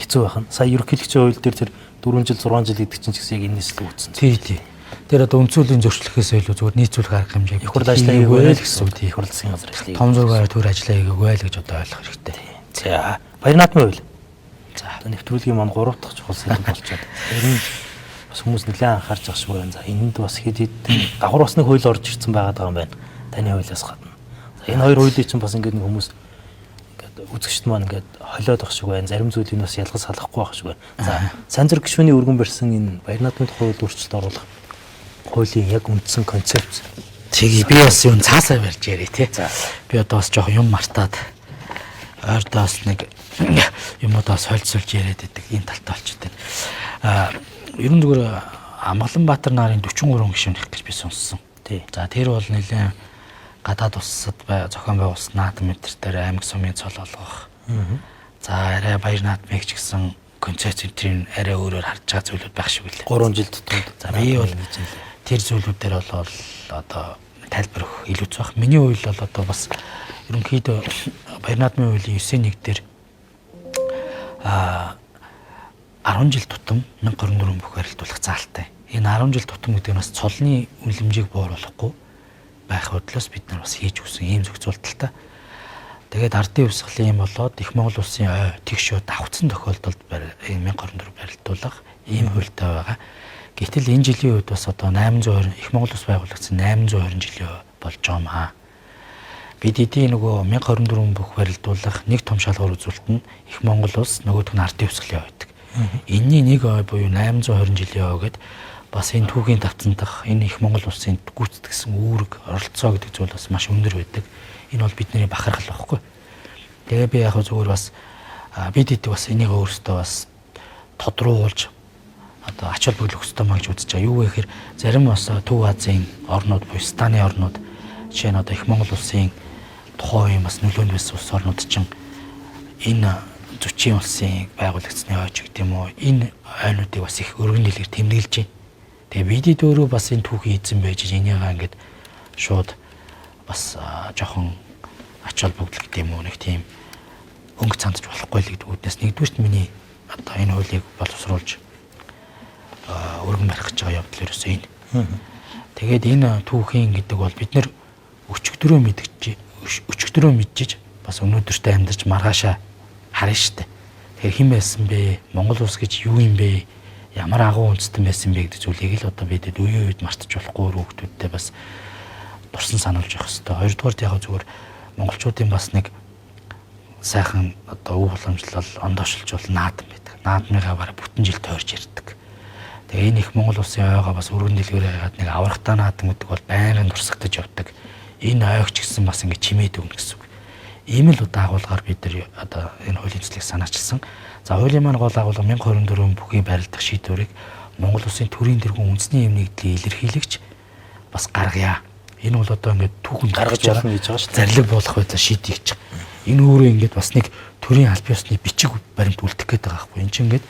хэцүү байна. Сая ерөнхийлөгчийн хууль дээр тэр 4 жил 6 жил гэдэг чинь ч гэсэн яг энэс л үүдсэн. Тий. Тэр одоо үндсэн хуулийн зөрчлөхөөс илүү зүгээр нийцүүлэх арга хэмжээг их хурл ажиллаа хийгээгүй л гэсэн үг. Их хурл засгийн газар ажиллаа. Том зургаар төр ажиллаа хийгээгүй л гэж одоо ойлгох хэрэгтэй. За баяр наадмын хууль. За одоо нэвтрүүлгийн маань 3 дахь чухал сэдв болчиход. Тэр нь бас хүмүүс нэлээд анхаарч байгаа шүү байна. За энэнд бас хэд хэдэн давхар басны хууль орж ирсэн байгаа юм байна. Таны хуулиас гадна. За энэ хоёр хуулийг чинь бас ингээд нэг хүмүүс ингээд үзэгчд маань ингээд холиод байх шиг байна. Зарим зүйлийг бас ялгаж салахгүй байх шиг байна. За сайн зэрэг гишүүний өргөн барьсан энэ баяр наадмын хууль өөрчлөлт оруулах хуулийн яг үндсэн концепц. Тэгээ би бас юм цаасаа барьж ярив тий. Би одоо бас жоох юм мартаад ойрдоос нэг юмудаас хольцуулж яриад байдаг энэ талтай болчиход байна. Ерөн зүгээр Амгаланбаатар нарын 43 гишүүнийх гэж би сонссон. Тий. За тэр бол нэлээд гадаад улсад зохион байгуулсан наадам мэтэр дээр аймаг сумын цол олгох. За арай баяр наадмыг ч гэсэн концепц энэ арай өөрөөр харж байгаа зүйлүүд байх шиг үлээ. 3 жил тутамд. За би бол тэр зүйлүүд дээр бол одоо тайлбар өгөх илүү зөх. Миний хувьд бол одоо бас ерөнхийдөө баяр наадмын хуулийн 9-1 дээр 10 жил тутам 1024 бүх харилцуулах заалтай. Энэ 10 жил тутам гэдэг нь бас цолны үнэлэмжийг бууруулахгүй байх бодлоос бид нар бас хийж өгсөн ийм зохицуулталтай. Тэгээд ардын хувьсгалын юм болоод их Монгол улсын тэгш давхцсан тохиолдолд 1024 барилдуулах ийм хуультай байгаа. Гэтэл энэ жилийн үед бас одоо 820 их Монгол улс байгуулагдсан 820 жилийн болж байгаа маа. Бид эдийн нөгөө 1024 бүх барилдуулах нэг том шалгуур үзүүлэлт нь их Монгол улс нөгөөх нь ардын хувьсгалын байдаг. Энийний нэг буюу 820 жилийн гээд бас энэ түүхийн давтсан дах энэ их Монгол улсын гүйцэтгсэн үүрэг оролцоо гэдэг зүйл бас маш өндөр байдаг. Энэ бол бидний бахархал байхгүй. Тэгээ би яг зүгээр бас бид эдийг бас энийг өөрсдөө бас тодруулж одоо ач холбогдол өгөхтэй маа гэж үзэж байгаа. Юу гэхээр зарим бас Төв Азийн орнууд буюу Станы орнууд жишээ нь одоо их Монгол улсын тухайн юм бас нөлөөнд байсан улс орнууд чинь энэ зөчийн улсын байгуулагдсны хойч гэдэг юм уу энэ ойнуудыг бас их өргөн дэлгэр тэмдэглэж байна. Тэгээ бид өөрөө бас энэ түүхий эзэн байж энийгээ ингээд шууд бас жоохон ач холбогдол гэдэг юм уу нэг тийм өнгө цандж болохгүй л гэдэг үднээс нэгдүгürt миний одоо энэ хуулийг боловсруулж өргөн барих гэж байгаа явдал ерөөсөө энэ. Тэгээд энэ түүхийн гэдэг бол бид нэр өчигдрөө мэдчихэж бас өнөөдөртөө амьдарч маргаашаа харна штэ. Тэгэхээр хэн байсан бэ? Монгол улс гэж юу юм бэ? Ямар агуу үндэстэн байсан бэ гэдэг зүйлийг л одоо бид үеийн үед мартаж болохгүй хүүхдүүдтэй бас дурсан сануулж явах хэрэгтэй. Хоёрдугаарт яг зүгээр монголчуудын бас нэг сайхан одоо өв уламжлал ондоошилж бол наадам байдаг. Наадмыгаа бараг бүтэн жил тойрж ярьдаг. Тэгээ энэ их Монгол улсын ойгоо бас өргөн дэлгүүрээр ягаад нэг аврагтаа наадан гэдэг бол байнгын дурсагдаж явдаг. Энэ ойгч гэсэн бас ингэ чимээд өгнө гэсэн үг. Ийм л дагуулгаар бид нар одоо энэ хуулийн төслийг санаачилсан. За хуулийн маань гол агуулга 1024 бүхий барилдах шийдвэрийг Монгол улсын төрийн тэргуун үндэсний эм нэгдлийн илэрхийлэгч бас гаргая. Энэ бол одоо ингээд түүхэнд гаргаж болно гэж байгаа шүү дээ. Зарлиг буулгах байдлаар шийдэж байгаа. Энэ өөрөө ингээд бас нэг төрийн аль биесны бичиг баримт үлдэх гээд байгаа байхгүй. Энд чинь ингээд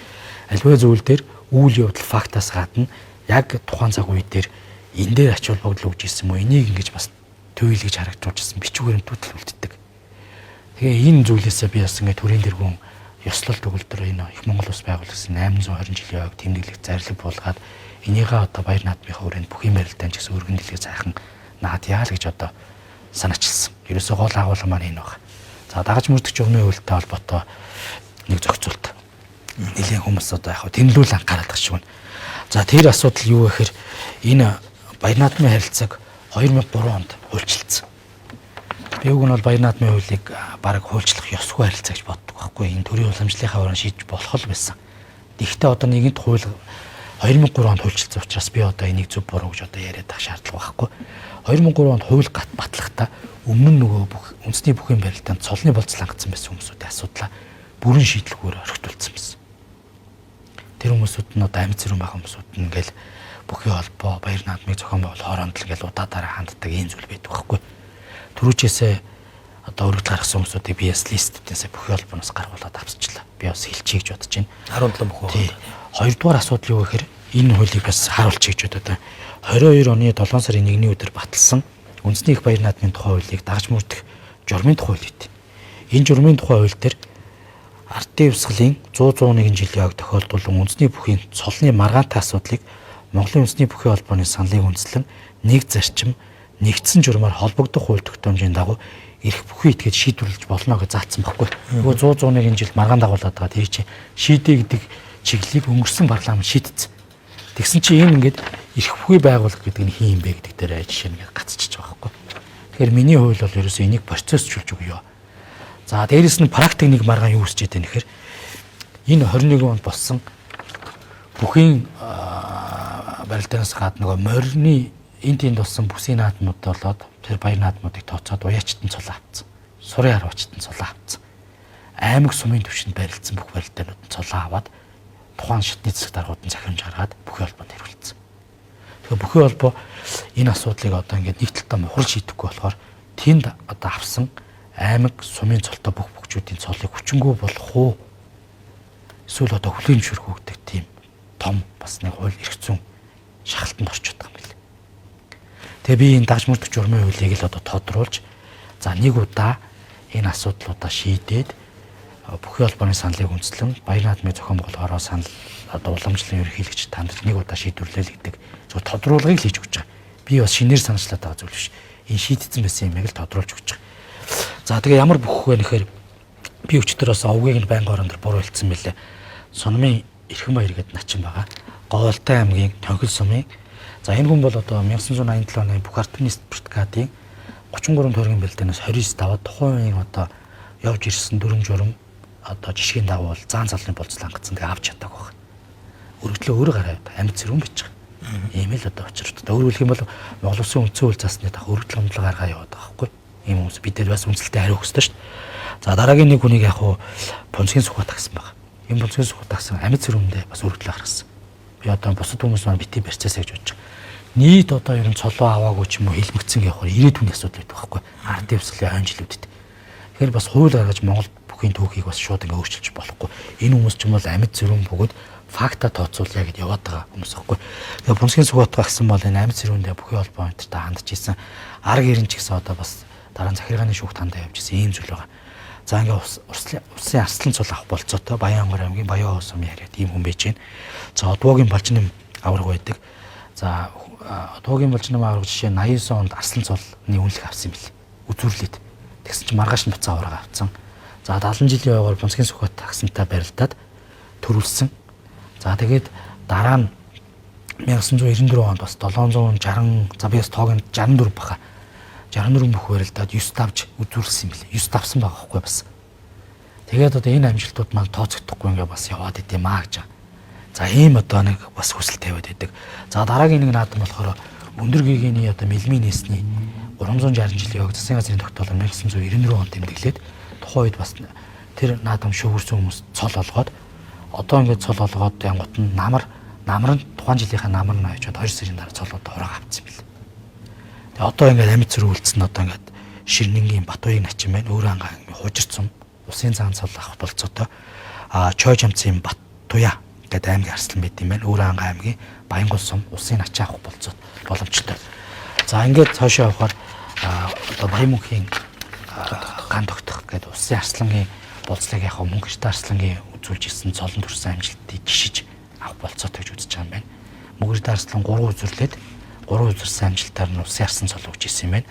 альва зүйл дээр үйл явдал фактаас гадна яг тухайн цаг үе дээр энэ дээр ач холбогдол өгч ирсэн мó энийг ингэж бас төвлөж харагдуулжсэн бичиг баримтууд л үлддэг. Тэгээ энэ зүйлээсээ би бас ингээд төрийн тэргуун ёслол төгөлдөр энэ их Монгол улс байгуулсан 820 жилийн ойг тэмдэглэх зарлиг буулгаад энийгээ одоо баяр наадмынхаа хүрээнд бүхий барилдаан ч гэсэн өргөн дэлгэр зайхан наадъя л гэж одоо санаачилсан. Ерөөсөө гол агуулга маань энэ байна. За дагаж мөрдөгч өмнө үйлдэлтэй холбоотой нэг зохицуулт. Нэлийн хүмүүс одоо яг тэмлүүл анхаарал тагш байна. За тэр асуудал юу вэ гэхээр энэ баяр наадмын харилцааг 2003 онд хуульчилсан. Би үг нь бол баяр наадмын хуулийг бараг хуульчлах ёсгүй харилцаа гэж боддог байхгүй. Энэ төрийн уламжлалынхаа уран шийдэж болох л байсан. Гэхдээ одоо нэгэнт хууль 2003 онд хуульчилсан учраас би одоо энийг зөв буруу гэж одоо яриад байх шаардлага байхгүй. 2003 онд хууль батлахдаа өмнө нь нөгөө бүх үндэсний бүхий барилдаанд цолны болцол хангацсан байсан хүмүүсүүдийн асуудлаа бүрэн шийдлгүүр орхитуулсан байсан. Тэр хүмүүсүүд нь одоо амьд зэрэг байгаа хүмүүсүүд нь ингээл бүхий холбоо баяр наадмыг зохион байгуул хооронд л ингээл удаадараа ханддаг ийм зүйл байдаг байхгүй. Төрүүчээсээ одоо өргөдөл гаргасан хүмүүсүүдийг би бас листүүдээсээ бүхий холбооноос гаргуулад авчирлаа. Би бас хэлчихье гэж бодож байна. 17 бүхий. Хоёрдугаар асуудал юу гэхээр энэ хуулийг бас харуулчих гэж бодоод байна. 22 оны 7 сарын 1-ний өдөр баталсан үндэсний их баяр наадмын тухай хуулийг дагаж мөрдөх журмын тухай хууль ит. Энэ журмын тухай хууль дээр ардын өвсгөлийн 100-101 жилийн ог тохиолдуулан үндэсний бүхий цолны маргаантай асуудлыг Монголын үндэсний бүхий холбооны саналыг үндэслэн нэг зарчим нэгдсэн журмаар холбогдох хууль тогтоомжийн дагуу эрх бүхий итгээд шийдвэрлэж болно гэж заасан байхгүй. Нөгөө 100-101 жилд маргаан дагуулад байгаа. Тэр чинь шийдэ гэдэг чиглэлийг өнгөрсөн парламент шийдсэн. Тэгсэн чинь энэ ингээд эрх бүхий байгуулах гэдэг нь хин юм бэ гэдэг дээр жишээ нэг гацчихж байгаа байхгүй. Тэгэхээр миний хууль бол ерөөсөө энийг процессчулж өгөө. За дээрэс нь практик нэг маргаан юу үсчээд байна гэхээр энэ 21 онд болсон бүхий барилдаанаас гадна нөгөө морины энд тэнд болсон бүсийн наадмууд болоод тэр баяр наадмуудыг тооцоод уяачтан цулаа авцсан. Сурын харвачтан цулаа авцсан. Аймаг сумын түвшинд барилдсан бүх барилдаанууд нь цулаа аваад тухайн шатны засаг даргууд нь захирамж гаргаад бүхий холбоонд хариулсан. Тэгэхээр бүхий холбоо энэ асуудлыг одоо ингээд нэг талдаа мухар шийдэхгүй болохоор тэнд одоо авсан аймаг сумын цолтой бүх бүгжүүдийн цолыг хүчингү болох уу? Эсвэл одоо хүлээн зөвшөөрөх гэдэг тийм том бас нэг хууль эрх зүйн шахалтанд орчод байгаа юм байна. Тэгээ би энэ дагаж мөрдөх журмын хуулийг л одоо тодруулж за нэг удаа энэ асуудлуудаа шийдээд бүхий холбооны саналыг үндэслэн баяр наадмын зохион байгуулалтаараа санал одоо уламжлалын ерөнхийлөгч танд нэг удаа шийдвэрлэе гэдэг зөв тодруулгыг хийж өгч байгаа. Би бас шинээр санаачлаад байгаа зүйл биш. Энэ шийдэгдсэн байсан юмыг л тодруулж өгч байгаа. За тэгээ ямар бүхэх вэ нэхэр би өчтөр бас овгийг нь байнгын орон дээр буруулсан мэлээ. Сунмын Эрхэм баяр гэдэг начин байгаа. Говьолтой аймгийн Тонхил сумын. За энэ хүн бол одоо 1987 оны Бүхартны спиртгадын 33 тойргийн бэлдээнээс 29 даваад тухайн үеийн одоо явж ирсэн дүрм журм одоо жишгийн дагуу бол заан залны болцол хангацсан тэгээ авч чаддаг баг. Өргөдлөө өөрөө гараад амьд зэрүүн бич байгаа. Ийм л одоо очирдод. Өөрөглөх юм бол Монгол Улсын үндсэн хууль засны дах өргөдөл хөндлөг гаргаа яваад байгаа байхгүй. Ийм хүмүүс бид нар бас үнэлтэд хариу өгсөн шүү дээ. За дараагийн нэг хүнийг яг хуу Бунцгийн сухад тагсан байна. Энэ Бунцгийн сухад тагсан амьд зэрүүндээ бас өргөдлөө гаргасан. Би одоо бусад хүмүүс маань бити барьцаасаа гэж бодож байгаа. Нийт одоо ер нь цолоо аваагүй ч юм уу хэлбэгцэн явахаар ирээдүйн асуудал байдаг байхгүй. Ардын өвсгөлийн ойн жилүүдэд. Тэгэхээр бас хууль гаргаж Монгол бүхий түүхийг бас шууд ингээ өөрчилж болохгүй. Энэ хүмүүс ч юм бол амьд зэрүүн бөгөөд факта тооцоолъя гэдээ яваад байгаа хүмүүс байхгүй. Тэгээ Бунцгийн сухад тагсан бол энэ амьд зэрүүндээ бүхий холбоо өнтертэй хандж исэн арга ирэн ч гэсэн одоо бас дараа нь захиргааны шүүхт хандаа явж исэн ийм зүйл байгаа. За ингээ усын арслан цул авах болцоотой Баянгор аймгийн Баян сум яриад ийм хүн байж гэн. За Одвогийн Балжным авраг байдаг. За Одвогийн Балжным авраг жишээ 89 онд арслан цулны үнэлэх авсан юм бэл. Үзүүрлээд. Тэгсэн чинь маргааш нь буцаа авраг авсан. За 70 жилийн ойгоор Бунцгийн сухад тагсантай барилдаад төрүүлсэн. За тэгээд дараа нь 1994 онд бас 760 за биес тоог нь 64 баха. 64 бүх барилдаад 9 давж үзүүлсэн юм бэл. 9 давсан байгаа байхгүй бас. Тэгээд одоо энэ амжилтууд маань тооцогдохгүй ингээ бас яваад идэм аа гэж. За ийм одоо нэг бас хүсэл тавиад байдаг. За дараагийн нэг наадам болохоор өндөр гэгээний одоо мэлмийн нээсний 360 жилийн ог засгийн газрын тогтоолоор 1994 онд тэмдэглээд тухайн үед бас тэр наадам шүүгэрсэн хүмүүс цол олгоод одоо ингээд цол олгоод янгот нь намар нь тухайн жилийнхаа намар нь очиод 2 сарын дараа цолоод ураг авцсан бил. Тэгээ одоо ингээд амьд зэрэг үлдсэн одоо ингээд Ширнэнгийн Батуйг начин байна. Өөр ангаа хужирцсан усын цаан цол авах болцоотой Чойж амцын Батуя гэдэг аймгийн арслан байт юм байна. Өөр ангаа аймгийн Баянгол сум усын начин авах болцоо боломжтой. За ингээд цаашаа явахаар одоо Баянмөнхийн ган тогтох гэдэг усын арслангийн болцлыг яг мөнгө эрт арслангийн үзүүлж ирсэн цолон төрсэн амжилтыг жишиж авах болцоотой гэж үзэж байгаа юм байна. Мөнгө эрт арслан 3 үзүрлээд 3 үзэрсэн амжилтаар нь усын арслан цол өгч ирсэн юм байна.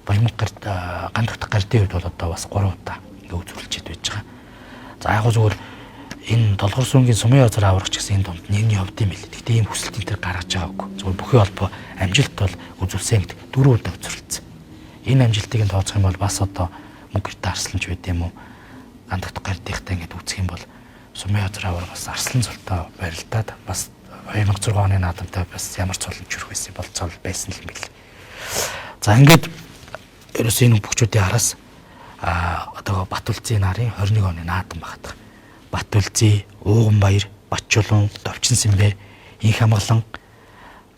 Баянмөнх ган тогтох гардын хувьд бол одоо бас 3 удаа ингээ үзүүлчихэд байж байгаа. За яг зүгээр энэ Долгор сүнгийн сумын язар аврагч гэсэн энэ донд нэгний явд юм бэл. Гэхдээ ийм хүсэлтийн тэр гаргаж байгаагүй. Зүгээр бүхий холбоо амжилт бол үзүүлсэн гэдэг 4 удаа үзүүлсэн. Энэ амжилтыг нь тооцох юм бол бас одоо мөнгө эрт арсланч байд юм уу? Ган тогтох гардынхтай ингээд үзэх юм бол сумын язар авраг бас арслан цолтой барилдаад бас 2006 оны наадамтай бас ямар цолон чүрх байсан болцоо байсан юм бэл. За ингээд ерөөсөө энэ бүгчүүдийн араас одоо Батүлзийн нарын 21 оны наадам багтах. Батүлзий, Ууганбаяр, Батчулуун, Довчинсэнбэ, Инх хамглан,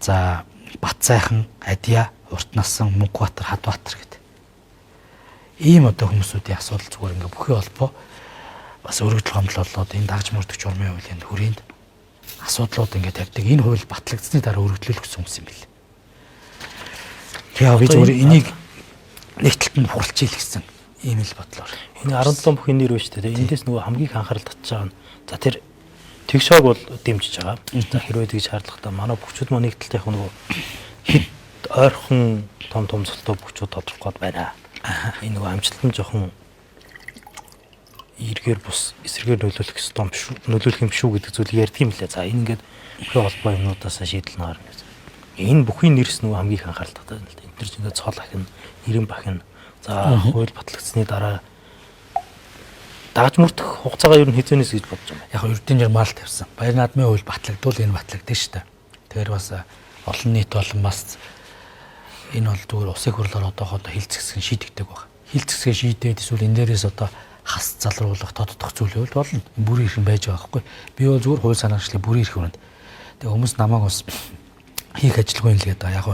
за Батцайхан, Адья, Уртнасан, Мөнхбаатар, Хадбаатар гэдэг. Ийм одоо хүмүүсүүдийн асуудал зүгээр ингээ бүхий холбоо бас өргөдөл гомдлолоод энэ дагж мөрдөгч урмын хуулийн хүрээнд асуудлууд ингээ тавьдаг. Энэ хууль батлагдсны дараа өргөдлөх гэсэн юм бэл. Тэгээ би зүгээр энийг нэг талд нь хуралж ийл гэсэн ийм л бодлоор. Энэ 17 бүхний нэр байна шүү дээ. Эндээс нөгөө хамгийн их анхаарал татж байгаа нь за тэр тэгшоог бол дэмжиж байгаа. За хэрвээ тэгж шаардлагатай манай бүхчүүд маань нэг талтай яг нөгөө хэд ойрхон том цолтой бүхчүүд тодорхой гээд байна. Энэ нөгөө амжилт нь жоохон эргээр бус эсрэгээр нөлөөлөх ёстой юм шүү. Нөлөөлөх юм шүү гэдэг зүйлийг ярьдаг юм лээ. За энэ ингээд бүхий холбоо юмнуудаас шийдэл гарна гэж. Энэ бүхний нэрс нөгөө хамгийн их анхаарал татдаг юм л дээ. Тэр чинь цол ахин, нэрэн бахин. За хууль батлагдсны дараа дагж мөрдөх хугацаагаа ер нь хэзээнээс гэж бодож байна. Яг ердийн журмал тавьсан. Баяр наадмын хууль батлагдвал энэ батлагдана шүү дээ. Тэгэхээр бас олон нийт болон бас энэ бол зүгээр усын хурлаар одоохондоо хилцэгсгэн шийдэгдэг баг. Хилцэгсгээ шийдээд эсвэл энэ дээрээс одоо хас залруулах тоддох зүйл болно. Бүрийн хэрхэн байж байгаа байхгүй. Би бол зүгээр хууль санаагчлалын бүрийн хэрэг өрөнд. Тэгээ хүмүүс намайг бас хийх ажилгүй юм л гэдэг. Яг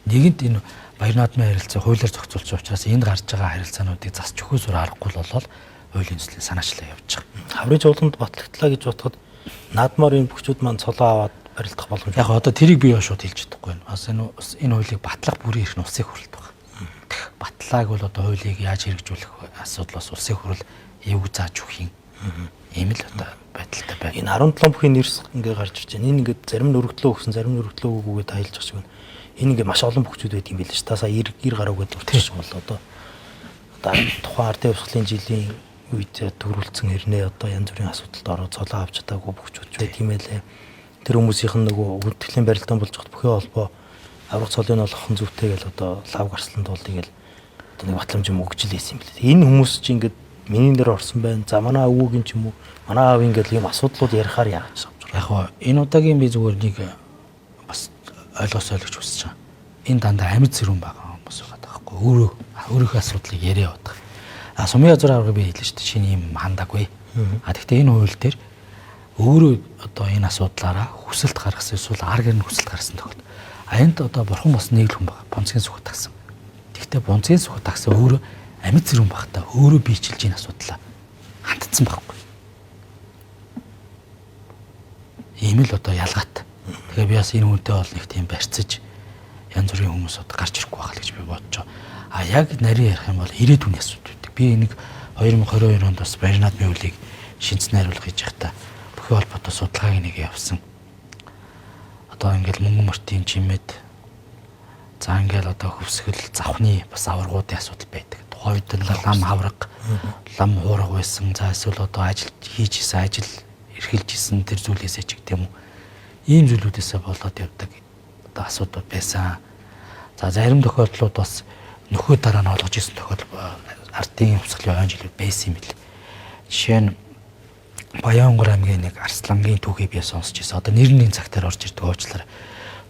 нэгэнт энэ баяр наадмын харилцаа хуулиар зохицуулж байгаа учраас энд гарч байгаа харилцаануудыг засч өгөхөөсөр аргагүй болол хуулийн төслийн санаачлаа явж байгаа. Хаврын жуулганд батлагдлаа гэж бодоход наадмаар энэ бүхчүүд маань цолоо аваад барилдах боломж. Яг одоо тэрийг би шууд хэлж чадахгүй байна. Бас энэ хуулийг батлах бүрийн эрх нь улсын хурлд байна. Батлааг бол одоо хуулийг яаж хэрэгжүүлэх асуудал бас улсын хурл эвгүй зааж өгөх юм. Ийм л одоо байдалтай байна. Энэ 17 бүхний нэрс ингээ гарч ирж байна. Энэ ингээ зарим нь өргөдлөө өгсөн, зарим нь өргөдлөө өгөөгээд тайлж байгаа шиг. Энэ ингээ маш олон бүхчүүд байт юм байл ш. Та сая 90 гаруй гэдэг уртчих бол одоо тухайн ардын хувьсгалын жилийн үед төрүүлсэн хэрнээ одоо янз бүрийн асуудалд ороод цолоо авч чадаагүй бүхчүүд байт юм байлээ. Тэр хүмүүсийнх нь нөгөө гүнтгэлийн барилдаан болж хат бүхий холбоо аврах цолыг олгохын зүйтэй гэл одоо лав гарслан тулдыг л одоо нэг батламж юм өгч лээсэн юм билээ. Энэ хүмүүс чинь ингээд миний нэр орсон байна. За манай өвөгийн ч юм уу, манай аавын гэл ийм асуудлууд ярихаар яагаад ч яг энэ удаагийн би зүгээр нэг бас ойлгосоо л гэж хүсэж байгаа. Энэ дандаа амьд зэрүүн байгаа хүмүүс байгаа байхгүй. Өөрийнхөө асуудлыг яриа явах. Сумын язар аврагыг би хэлсэн шүү дээ. Шинэ юм хандаагүй. Тэгэхдээ энэ хууль дээр өөрөө одоо энэ асуудлаараа хүсэлт гаргасан эсвэл аргаар нь хүсэлт гаргасан тохиолдол. Энд одоо бурхан бас нэг л хүн байгаа. Бонцгийн сүхт тагсан. Тэгэхдээ бонцгийн сүхт тагсан өөрөө амьд зэрүүн багтаа өөрөө биечилж энэ асуудлаа хандсан байхгүй. Ийм л одоо ялгаатай. Тэгээ би бас энэ хүнтэй бол нэг тийм барьцаж янз бүрийн хүмүүс одоо гарч ирэхгүй байх л гэж би бодож байгаа. Яг нарийн ярих юм бол ирээдүйн асуудал үүдэг. Би нэг 2022 онд бас баяр наадмын хуулийг шинжлэн хариулах гэж байхдаа бүхий холбоотой судалгааг нэг явсан. Одоо ингээл мөнгөн мөртийн чимэд за ингээл одоо хөвсгөл завхны бас аваргуудын асуудал байдаг. Тухайн үед лам хавраг, лам хуурга байсан. За эсвэл одоо ажил хийж исэн, ажил эрхэлж исэн тэр зүйлээсээ ч гэх юм уу. Ийм зүйлүүдээсээ болоод явдаг одоо асуудал байсан. За зарим тохиолдлууд бас нөхөө дараа нь олгож исэн тохиолдол ардын хөвсгөлийн ойн жилүүд байсан юм бэл. Жишээ нь Баянгор аймгийн нэг Арслангийн түүхийг би сонсч байсан. Одоо нэрний цагтаар орж ирдэг уучлаарай.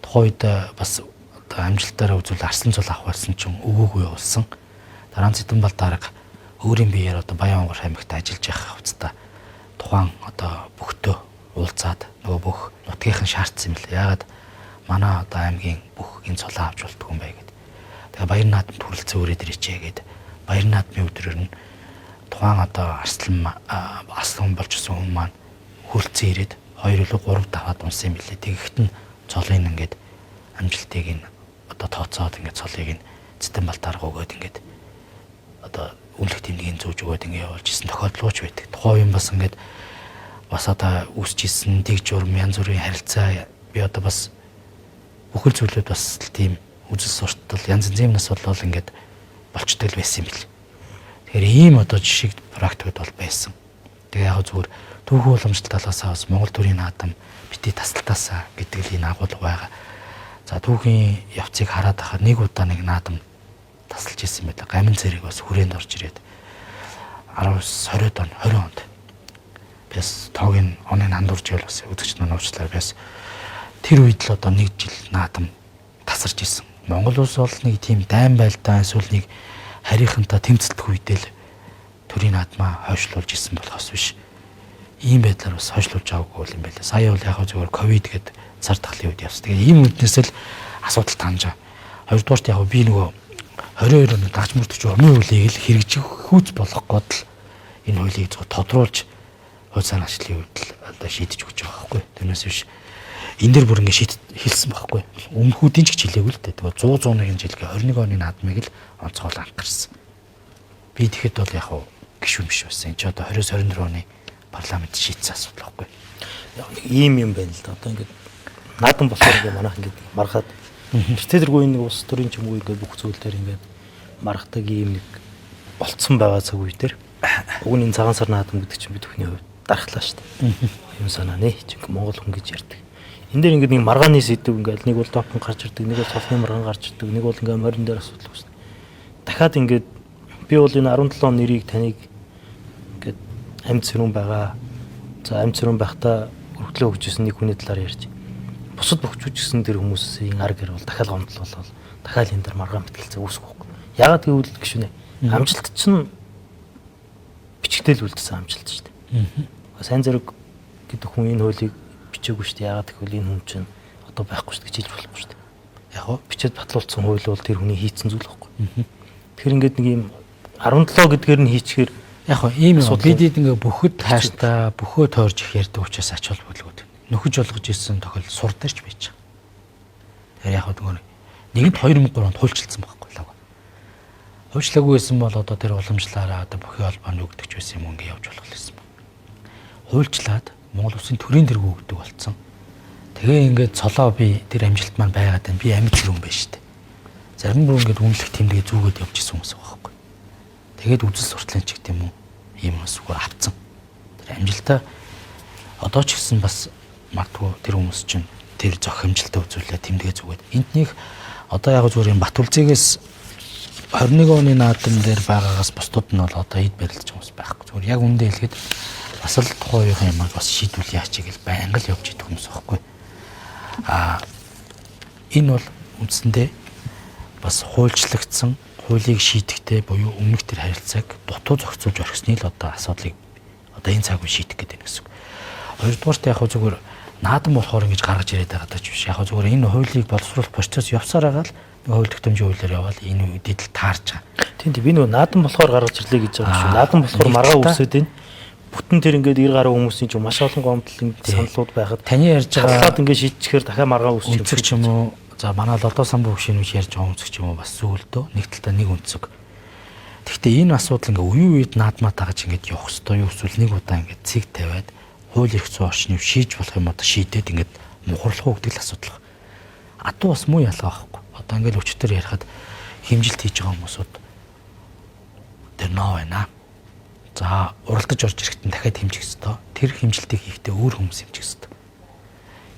Тухайн үед бас одоо амжилтаараа үзвэл Арслан цул авах байсан чинь өвөөгөө явуулсан. Дараа нь Цэдэнбал дарга өөрийн биеэр одоо Баянгор аймагт ажиллаж байх хувцастай тухайн одоо бүхтөө уулзаад нөгөө бүх нутгийнхан шаардсан юм л. Ягаад манай одоо аймгийн бүх энэ цулаа авч болтгүй юм бэ гэдэг. Тэгээ баяр наадамд хүрэлцэн өрөөд ирээчээ гэдэг. Баяр наадмын өдрөөр нь тухайн одоо Арслан болж ирсэн хүн маань хүрэлцэн ирээд 2 или 3 даваад унсан юм билээ. Тэгэхэд нь цолын ингээд амжилтыг нь одоо тооцоод ингээд цолыг нь Цэдэнбал дарга өгөөд ингээд одоо үнэлэх тэмдгийн зүүж өгөөд ингээд явуулж исэн тохиолдлооч байдаг. Тухайн юм бас ингээд бас одоо үүсчихсэн дэг журам янз бүрийн харилцаа би одоо бас бүхэл зүйлүүд бас тийм үзэл суртал янз янзынаас болол ингээд болчтой л байсан юм бил. Тэгэхээр ийм одоо жишээ практикуд бол байсан. Тэгээ яг зүгээр түүх уламжлалт талаасаа бас Монгол төрийн наадам бити тасалтаасаа гэдэг л энэ агуулга байгаа. За түүхийн явцыг хараад байхад нэг удаа нэг наадам тасалж исэн байлаа. Гамин зэрэг бас хүрээнд орж ирээд 19-20 онд бас тоогийн оны хандуурч байл бас үзэгч нар уучлаарай бас тэр үед л одоо 1 жил наадам тасарч исэн. Монгол улс бол нэг тийм дайн байлдаа эсвэл нэг харийнхантай тэмцэлдэх үедээ л төрийн наадмаа хойшлуулж исэн болохоос биш. Ийм байдлаар бас хойшлуулж аваагүй юм байлаа. Сая бол яг зүгээр ковид гэдэг цар тахлын үед явсан. Тэгээ ийм үднээс л асуудал танжаа. Хоёрдугаарт яг би нөгөө 22 онд дагч мөрдөж өмнө хуулийг л хэрэгжихүүц болох гээд л энэ хуулийг зөв тодруулж хууль санаа ажлын үед л одоо шийдэж өгч байгаа байхгүй. Тэрнээс биш энэ дэр бүр ингэ хэлсэн байхгүй. Өмнөхүүдийн ч хилээгүй л дээ. Тэгээ 100-101 жилгээ 21 оны наадмыг л онцгойл анхаарсан. Би тэгэхэд бол яг гişүүн биш байсан. Энд ч одоо 20-24 оны парламент шийдсэн асуудал байхгүй. Ийм юм байна л да. Одоо ингээд наадам болохоор ингээд манайх ингээд маргаад тэргүй нэг улс төрийн ч юм уу ингээд бүх зүйл дээр ингээд маргадаг ийм нэг болцсон байгаа цаг үе дээр уг нь цагаан сар наадам гэдэг чинь бид бүхний хувьд дарахлаа шүү дээ. Юм санаа нэ чи Монгол хүн гэж ярьдаг. Энд дээр ингээд нэг маргааны сэдв ингээд нэг бол топон гарч ирдэг, нэг бол цолны маргаан гарч ирдэг, нэг бол ингээд морин дээр асуудал үүснэ. Дахиад ингээд би бол энэ 17 он нэрийг таныг ингээд амьд сэрүүн байгаа. За амьд сэрүүн байхдаа өргөдлөө өгчсэн нэг хүний талаар ярьж. Бусад бөхчүүчсэн тэр хүмүүсийн ар гэр бол дахиад гомдлол дахиад энэ дээр маргаан битгэлцээ үүсэхгүй. Ягаад гэвэл гişүнэ. Амжилт чинь бичгтэл үлдсэн амжилт шүү дээ. Сайн зэрэг гэдэг хүн энэ хуулийг бичээгүй шүү дээ. Ягаад гэвэл энэ хүн чинь одоо байхгүй шүү гэж хэлж болохгүй шүү дээ. Яг гоо бичээд батлуулсан хууль бол тэр хүний хийцэн зүйл байхгүй. Тэгэхээр ингээд нэг юм 17 гэдгээр нь хийчихээр яг гоо ийм юм бид ингээ бүхэд хайртаа бөхөө тойрж их ярьдаг учраас ач холбогдолгүй. Нөхөж болгож ирсэн тохиол сур дээрч байж байгаа. Тэгэхээр яг гоо нэгд 2003 онд хуульчилсан байхгүй лаа. Хуульчлаагүй байсан бол одоо тэр уламжлаараа одоо бүхий холбооны өгдөг ч байсан юм ингээ явж болох байсан. Хуульчлаад Монгол Улсын төрийн тэргүү өгдөг болсон. Тэгээ ингээд цолоо би тэр амжилт маань байгаад байна. Би амьд хэрүүн байна шүү дээ. Зарим бүр ингээд үнэлэх тэмдэгэ зүгээд явж исэн хүмүүс байхгүй. Тэгээд үзэл суртлын ч гэдэг юм уу ийм хүмүүсгүй авцсан. Тэр амжилтаа одоо ч гэсэн бас магадгүй тэр хүмүүс чинь тэр зохимжилтаа үзүүлээ тэмдэгэ зүгээд. Энтнийх одоо яг зүгээр Бат үлзээгээс 21 оны наадам дээр байгаагаас бусдууд нь бол одоо эд барилж байгаа хүмүүс байхгүй. Зүгээр яг үндэ хэлэхэд бас л тухайн үеийн юмаг бас шийдвэл яач гэл байнга л явж идэх хүмүүс байхгүй. Энэ бол үндсэндээ бас хуульчлагдсан хуулийг шийдэхдээ буюу өмнөх төр харилцааг дутуу зохицуулж орхисны л одоо асуудлыг одоо энэ цаг үе шийдэх гэдэг нь гэсэн. Хоёрдугаарт яг зүгээр наадам болохоор ингэж гаргаж ирээд байгаа даа ч биш. Яг зүгээр энэ хуулийг боловсруулах процесс явсаар байгаа л хууль тогтоомжийн хуулиар явбал энэ үедээ л таарч байгаа. Тийм би нөгөө наадам болохоор гаргаж ирлээ гэж байгаа шүү. Наадам болохоор маргаа үсээд байна. Бүтэн тэр ингээд ир гараа хүмүүсийн ч маш олон гомдлын саналууд байхад таны ярьж байгаа ингээд шийдчихээр дахиад маргаа үсчих ч юм уу. За манай лодоо самбуу хөшийн үеч ярьж байгаа үнцэг ч юм уу бас зөвлөдөө нэг талдаа нэг үнцэг. Гэхдээ энэ асуудал ингээ үе үед наадмаа тагаж ингээд явах ёстой юу эсвэл нэг удаа ингээд цэг тавиад хууль эрх зүйн орчныг шийдж болох юм одоо шийдээд ингээд мухарлах уу гэдэг л асуудал. Адуу бас муу ялгаа байхгүй. Одоо ингээд өчтөр ярихад хэмжилт хийж байгаа хүмүүсүүд тэр нөө байна. За уралдаж орж ирэхдээ дахиад хэмжих ёстой. Тэр хэмжилтийг хийхдээ өөр хүмүүс хэмжих ёстой.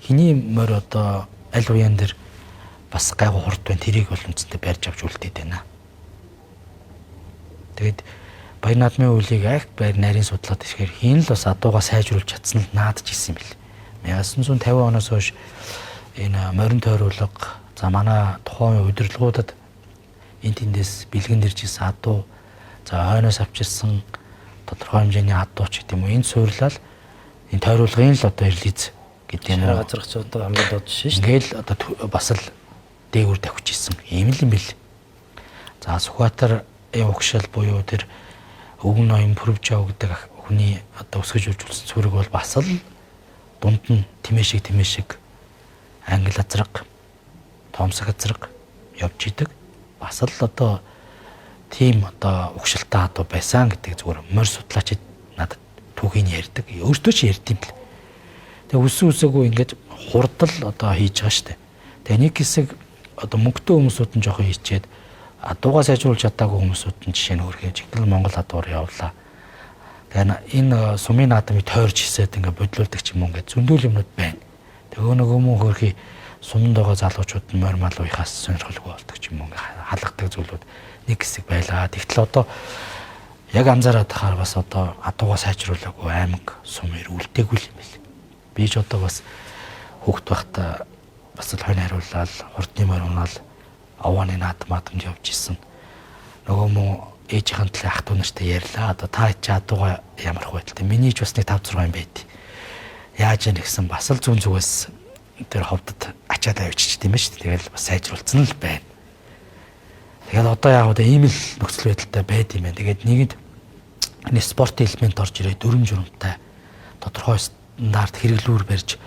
Хиний морь одоо аль уян дээр бас гайгүй хурд байна. Тэрийг бол үнцэнтэй барьж авч үлдээд байна. Тэгэд Баяр наадмын үйлийг агт байр нарийн судлаад ихээр хийн л бас адууга сайжруулж чадсан л наадж исэн юм бэл. 1950 оноос хойш энэ морин тойруулга за манай тухайн удирдлагуудад энэ тэндээс бэлгэн дэрж исэн адуу за хойноос авчирсан тодорхой хэмжээний адууч гэдэг юм уу энэ суурлал энэ тойруулгын л одоо релиз гэдэг юм уу газарч одоо хамгийн доод жишээ шүү. ингээл одоо бас л дээгүүр тавьж исэн юм л юм бэл. За Сүхбаатар угшаал буюу тэр өвгөн ноён Пүрвжаа гэдэг хүний одоо өсгөж үйлчилсэн цүрэг бол бас л дунд нь тимээшиг англи азраг томсог азраг явж идэг бас л одоо тийм одоо угшилтаа одоо байсан гэдэг зүгээр морь судлаачид надад түүхийг ярьдаг өөртөө ч ярьд юм бэл. Тэгээ үсэн үсээгүй ингэж хурдл одоо хийж байгаа штэ. Тэгээ нэг хэсэг одоо мөнгөтэй хүмүүсүүд нь жоохон хийчээд адуугаа сайжруулж чадаагүй хүмүүсүүд нь жишээ нь хөрхөө жигдэл Монгол адуур явуулаа. Тэгээ энэ сумын наадмыг тойрч хийсэд ингээ бодлуулдаг ч юм уу ингээ зөндөл юмнууд байна. Тэгээ нөгөө мөн хөрхий суманд байгаа залуучууд нь морь мал уяхаас сонирхолгүй болдог ч юм уу ингээ халгадаг зүйлүүд нэг хэсэг байлаа. Тэгтэл одоо яг анзаараад тахаар бас одоо адуугаа сайжруулаагүй аймаг сум ирүүлдэггүй юм бэл. Би ч одоо бас хүүхд байхдаа бас л хойно хариуллал хурдны морь унаал авааны наадмад явж исэн. Нөгөө мөн ээжийнхэн төлөө ах トゥ нартай ярьлаа. Одоо та чи адууга ямарх байдалтай. Миний ч бас нэг 5 6 юм байд. Яаж яах гэсэн бас л зүүн зүгээс тэр ховдод ачаад авчиж тийм ээ шүү дээ. Тэгэл бас сайжруулсан л байна. Тэгэл одоо яг одоо ийм л нөхцөл байдалтай байд юм байна. Тэгээд нэгэд энэ спорт элемент орж ирээ дүрм журамтай тодорхой стандарт хэрэглүүр барьж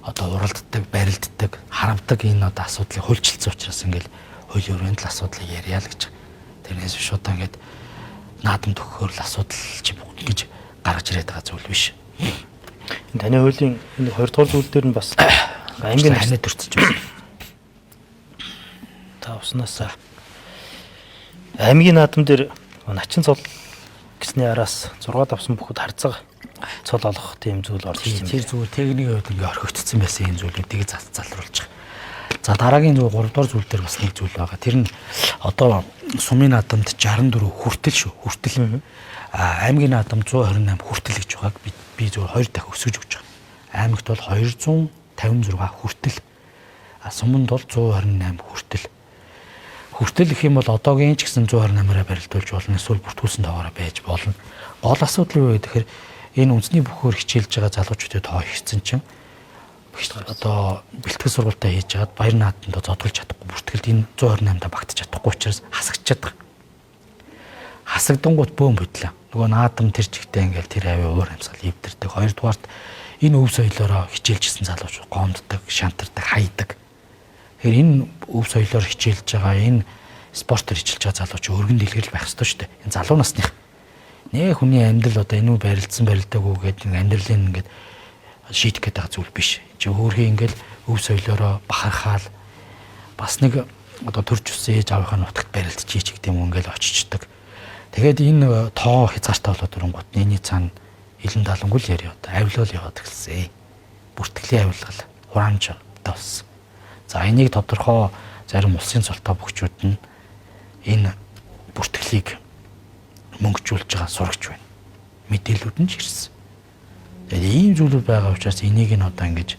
одоо уралддаг, барилддаг, харамдаг энэ одоо асуудлыг хуульчилсан учраас ингээл хуулийн өрөөнд л асуудлыг ярья л гэж. Тэрнээс биш одоо ингээд наадам төгөхөөр л асуудал чи гэж гаргаж ирээд байгаа зүйл биш. Таны хуулийн энэ 2 дугаар зүйл дээр нь бас аймгийн ханаа төрчихж байна. Та уснаас аймгийн наадам дээр начин цол гэсний араас 6 давсан бүхэд харцаг цол олох тийм зүйл орж ирсэн. Тэр зүгээр техникийн хувьд ингээ орхигдсон байсан энэ зүйлүүдийг залруулж байгаа. За дараагийн зөв 3 дугаар зүйл дээр бас нэг зүйл байгаа. Тэр нь одоо сумын наадамд 64 хүртэл шүү. Хүртэл. Аймгийн наадам 128 хүртэл гэж байгааг би зөв 2 дахин өсгөж өгч байгаа. Аймагт бол 256 хүртэл. Суманд бол 128 хүртэл. Хүртэл гэх юм бол одоогийн ч гэсэн 128-аараа барилдуулж болно. Эсвэл бүртгүүлсэн тоогоороо байж болно. Гол асуудал юу вэ гэхээр энэ үндэсний бүхөөр хичээлж байгаа залуучуудад тоо ихсэн чинь одоо бэлтгэл сургалтаа хийж хагаад баяр наадамд зодтолж чадахгүй бүртгэлд энэ 128-да багтаж чадахгүй учраас хасагдчихад байгаа. Хасагдангууд бөөм бодлоо. Нөгөө наадам тэр чигтээ ингээл тэр авийн уур амьсгал эвдэрдэг. Хоёрдугаарт энэ өв соёлоороо хичээлжсэн залуучууд гомддог, шантардаг, хайдаг. Тэгэхээр энэ өв соёлоор хичээлж байгаа энэ спортоор хичээлж байгаа залуучууд өргөн дэлгэрэл байх ёстой шүү дээ. Энэ залуу насных нэг хүний амьдрал одоо энэ барилдсан барилдаагүй гэдэг амьдралын ингээд шийдэх гэдэг зүйл биш. Чи өөрхий ингээл өв соёлоороо бахархаал бас нэг одоо төрж өссөн ээж аавынхаа нутагт барилдаж хийчих гэдэг юм ингээл очичдаг. Тэгээд энэ тоо хязгаартай болоод өрөнгөт нэний цаана илэн далангуул яриа одоо авилал яваад эхэлсэн. Бүртгэлийн авилгал хураамж болсон. За энийг тодорхой зарим улсын цолтой бүгчүүд нь энэ бүртгэлийг мөнгөжүүлж байгаа сурагч байна. Мэдээлүүд нь ч ирсэн. Тэгээд ийм зүйлүүд байгаа учраас энийг нь одоо ингэж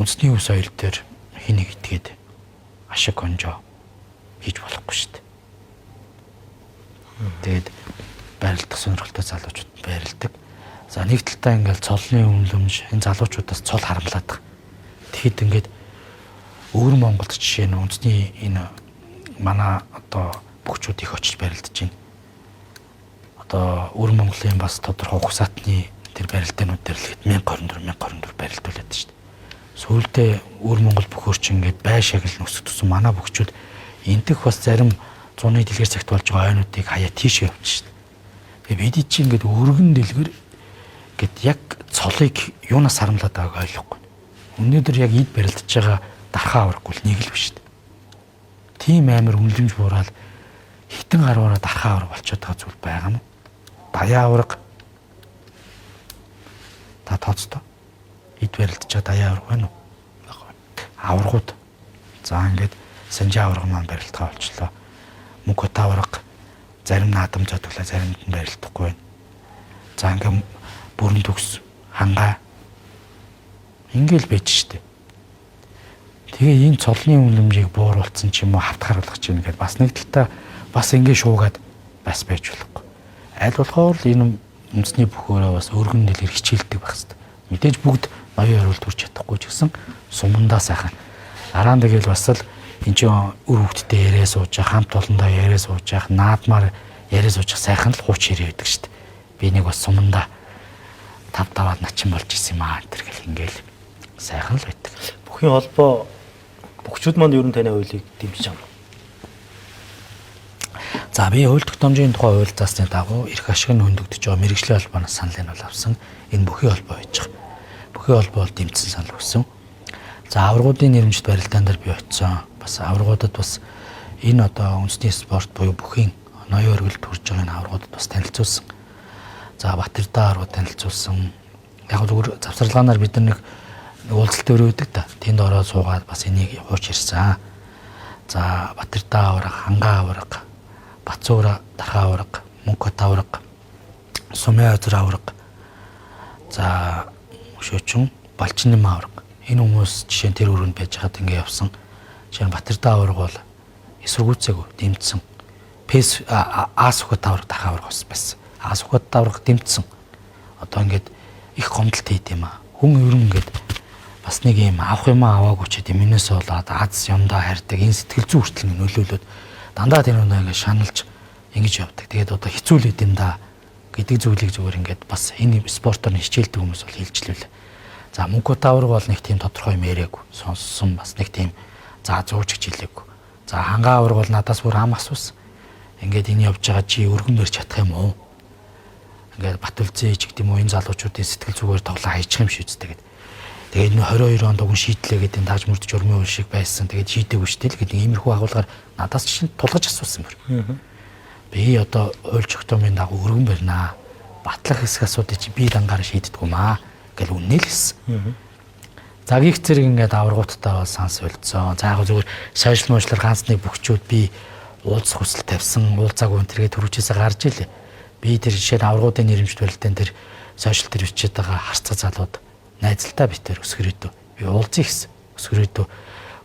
үндэсний өв соёл дээр хэнийг итгээд ашиг онжоо хийж болохгүй шүү дээ. Тэгээд барилдах сонирхолтой залуучууд барилдаг. За нэг талдаа ингээл цолны өмлөмж энэ залуучуудаас цол харамлаад. Тэгэхэд ингээд өвөр Монголд жишээ нь үндэсний энэ манай одоо бүгчүүд их очиж барилдаж байна. Одоо өвөр Монголын бас тодорхой ухсаатны тэр барилдаанууд дээр л 1024 барилдуулаад шүү дээ. Сүүлдээ өвөр Монгол бүхөрч ингээд бай шагнал нөсгдсөн манай бүгчүүд энтэх бас зарим зуны дэлгэр цагт болж байгаа ойнуудыг хаяа тийш явуулж шүү дээ. Тэгээд бид чинь ингээд өргөн дэлгэр гэд яг цолыг юунаас харамлаад байгааг ойлгохгүй. Өнөөдөр яг эд барилдаж байгаа дархаа авраггүй нэг л биш шүү дээ. Тийм амар үнэлэмж буураад хитэн гараараа дархаа авраг болчиход байгаа зүйл байгаа юм. Даяа авраг та тооцтой. Эд барилдаж байгаа даяа авраг байна уу? Аврагууд. За ингээд санжаа авраг маань барилдгаа болчлоо. Мөнхөт авраг. зарим наадамжаад өглөө заримд нь барилдахгүй байна. За ингээм бүрэн төгс хангаа ингээл байж штэ. Тэгээ энэ цолны үнэмжийг бууруулсан ч юм уу хавтгаар болгож чинь гэхэд бас нэг талаа бас ингээ шуугаад бас байж болохгүй. Аль болохоор л энэ үндэсний бөхөөрөө бас өргөн нэлэр хичээлдэг байх хэрэгтэй. Мэдээж бүгд ноён хариулт хүрч чадахгүй ч гэсэн сумандаа сайхан. Дараа нь тэгэл бас л энэ чинь үр хөвгтдээ яриа сууж хамт олондоо яриа сууж наадмаар яриа сууж сайхан л хууч яриа байдаг шүү дээ. Би нэг бас сумандаа тав таваад начин болж исэн юм аа энэ төр гэл ингээл сайхан л байдаг. Бүхийн холбоо бүгчүүд манд ер нь таны хуулийг дэмжиж байгаа. За би хууль тогтоомжийн тухай хууль заасны дагуу эрх ашиг нь хөндөгдөж байгаа мэргэжлийн холбооноос саналыг нь авсан. Энэ бүхий холбоо байж байгаа. Бүхий холбоо бол дэмжсэн санал өгсөн. За аваргуудын нэрмжит барилдаан дээр би очисон. Бас аваргуудад бас энэ одоо үндэсний спорт буюу бүхийн ноён өргөлд хүрж байгаа энэ аваргуудад бас танилцуулсан. За Батэрдаа аваргууд танилцуулсан. Яг зүгээр завсарлагаанаар бид нар нэг уулзалт өрөөдөг та. Тэнд ороод суугаад бас энийг хууч ирсэн. За Батэрдаа аварга, Хангаа аварга, Бацуура Дархаа аварга, Мөнхбат аварга, Сумын озер аварга. За өшөөчөн Балчинэм аварга. Энэ хүмүүс жишээ нь тэр өрөөнд байж хаад ингэ явсан. Жишээ нь Батэрдаа аварга бол эсвэргүүцээгүй дэмжсэн. Пэс Аасхот аварга Дархаа аварга байсан. Аасхот аварга дэмжсэн. Одоо ингээд их гомдолт хийд юм аа. Хүн өрн ингээд бас нэг юм авах юм аваагүй ч гэдэм минээс болоод аз юмдаа хайрдаг энэ сэтгэл зүй хүртэл нөлөөлөд дандаа тэр өнөө ингээд шаналж ингэж явдаг. Тэгээд одоо хэцүүлээд юм да гэдэг зүйлийг зүгээр ингээд бас энэ спортоор хичээлдэг хүмүүс бол хэлжлүүлээ. За Мөнхбат аварга бол нэг тийм тодорхой юм яриаггүй. Сонссон бас нэг тийм за зууж хичээлээгүй. За Хангаа аварга бол надаас бүр ам асуусан. Ингээд энэ явж байгаа чи өргөн барьж чадах юм уу? Ингээд Батүлзээ ч гэдэм үү энэ залуучуудын сэтгэл зүгээр тоглоо хайчих юм шиг үстэй гэдэг. Тэгээд энэ 22 онд уг шийдлээ гэдэг тааж мөрдөж өрмөн шиг байсан. Тэгээд шийдээгүй штэ л гэдэг иймэрхүү агуулгаар надаас чинь тулгаж асуусан мөр. Би одоо хууль тогтоомын дагуу өргөн барьнаа. Батлах хэсэг асуудыг чи би дангаар шийддэг юм аа гэл үнэл хэлсэн. За гих зэрэг ингээд аваргуудтай бол санс болцсон. За яг зүгээр сошиал муучлаар ганцны бүгчүүд би уулзах хүсэл тавьсан. Уулзаагүй энэ төргээ төрүүчээсээ гарч илээ. Би тэр жишээ нь аваргуудын нэрмжт барилдаан тэр сошиал дээр бичээд байгаа харцаа залууд найзалтаа битэр өсгөрөөдөө. Би уулзъя гэсэн. Өсгөрөөдөө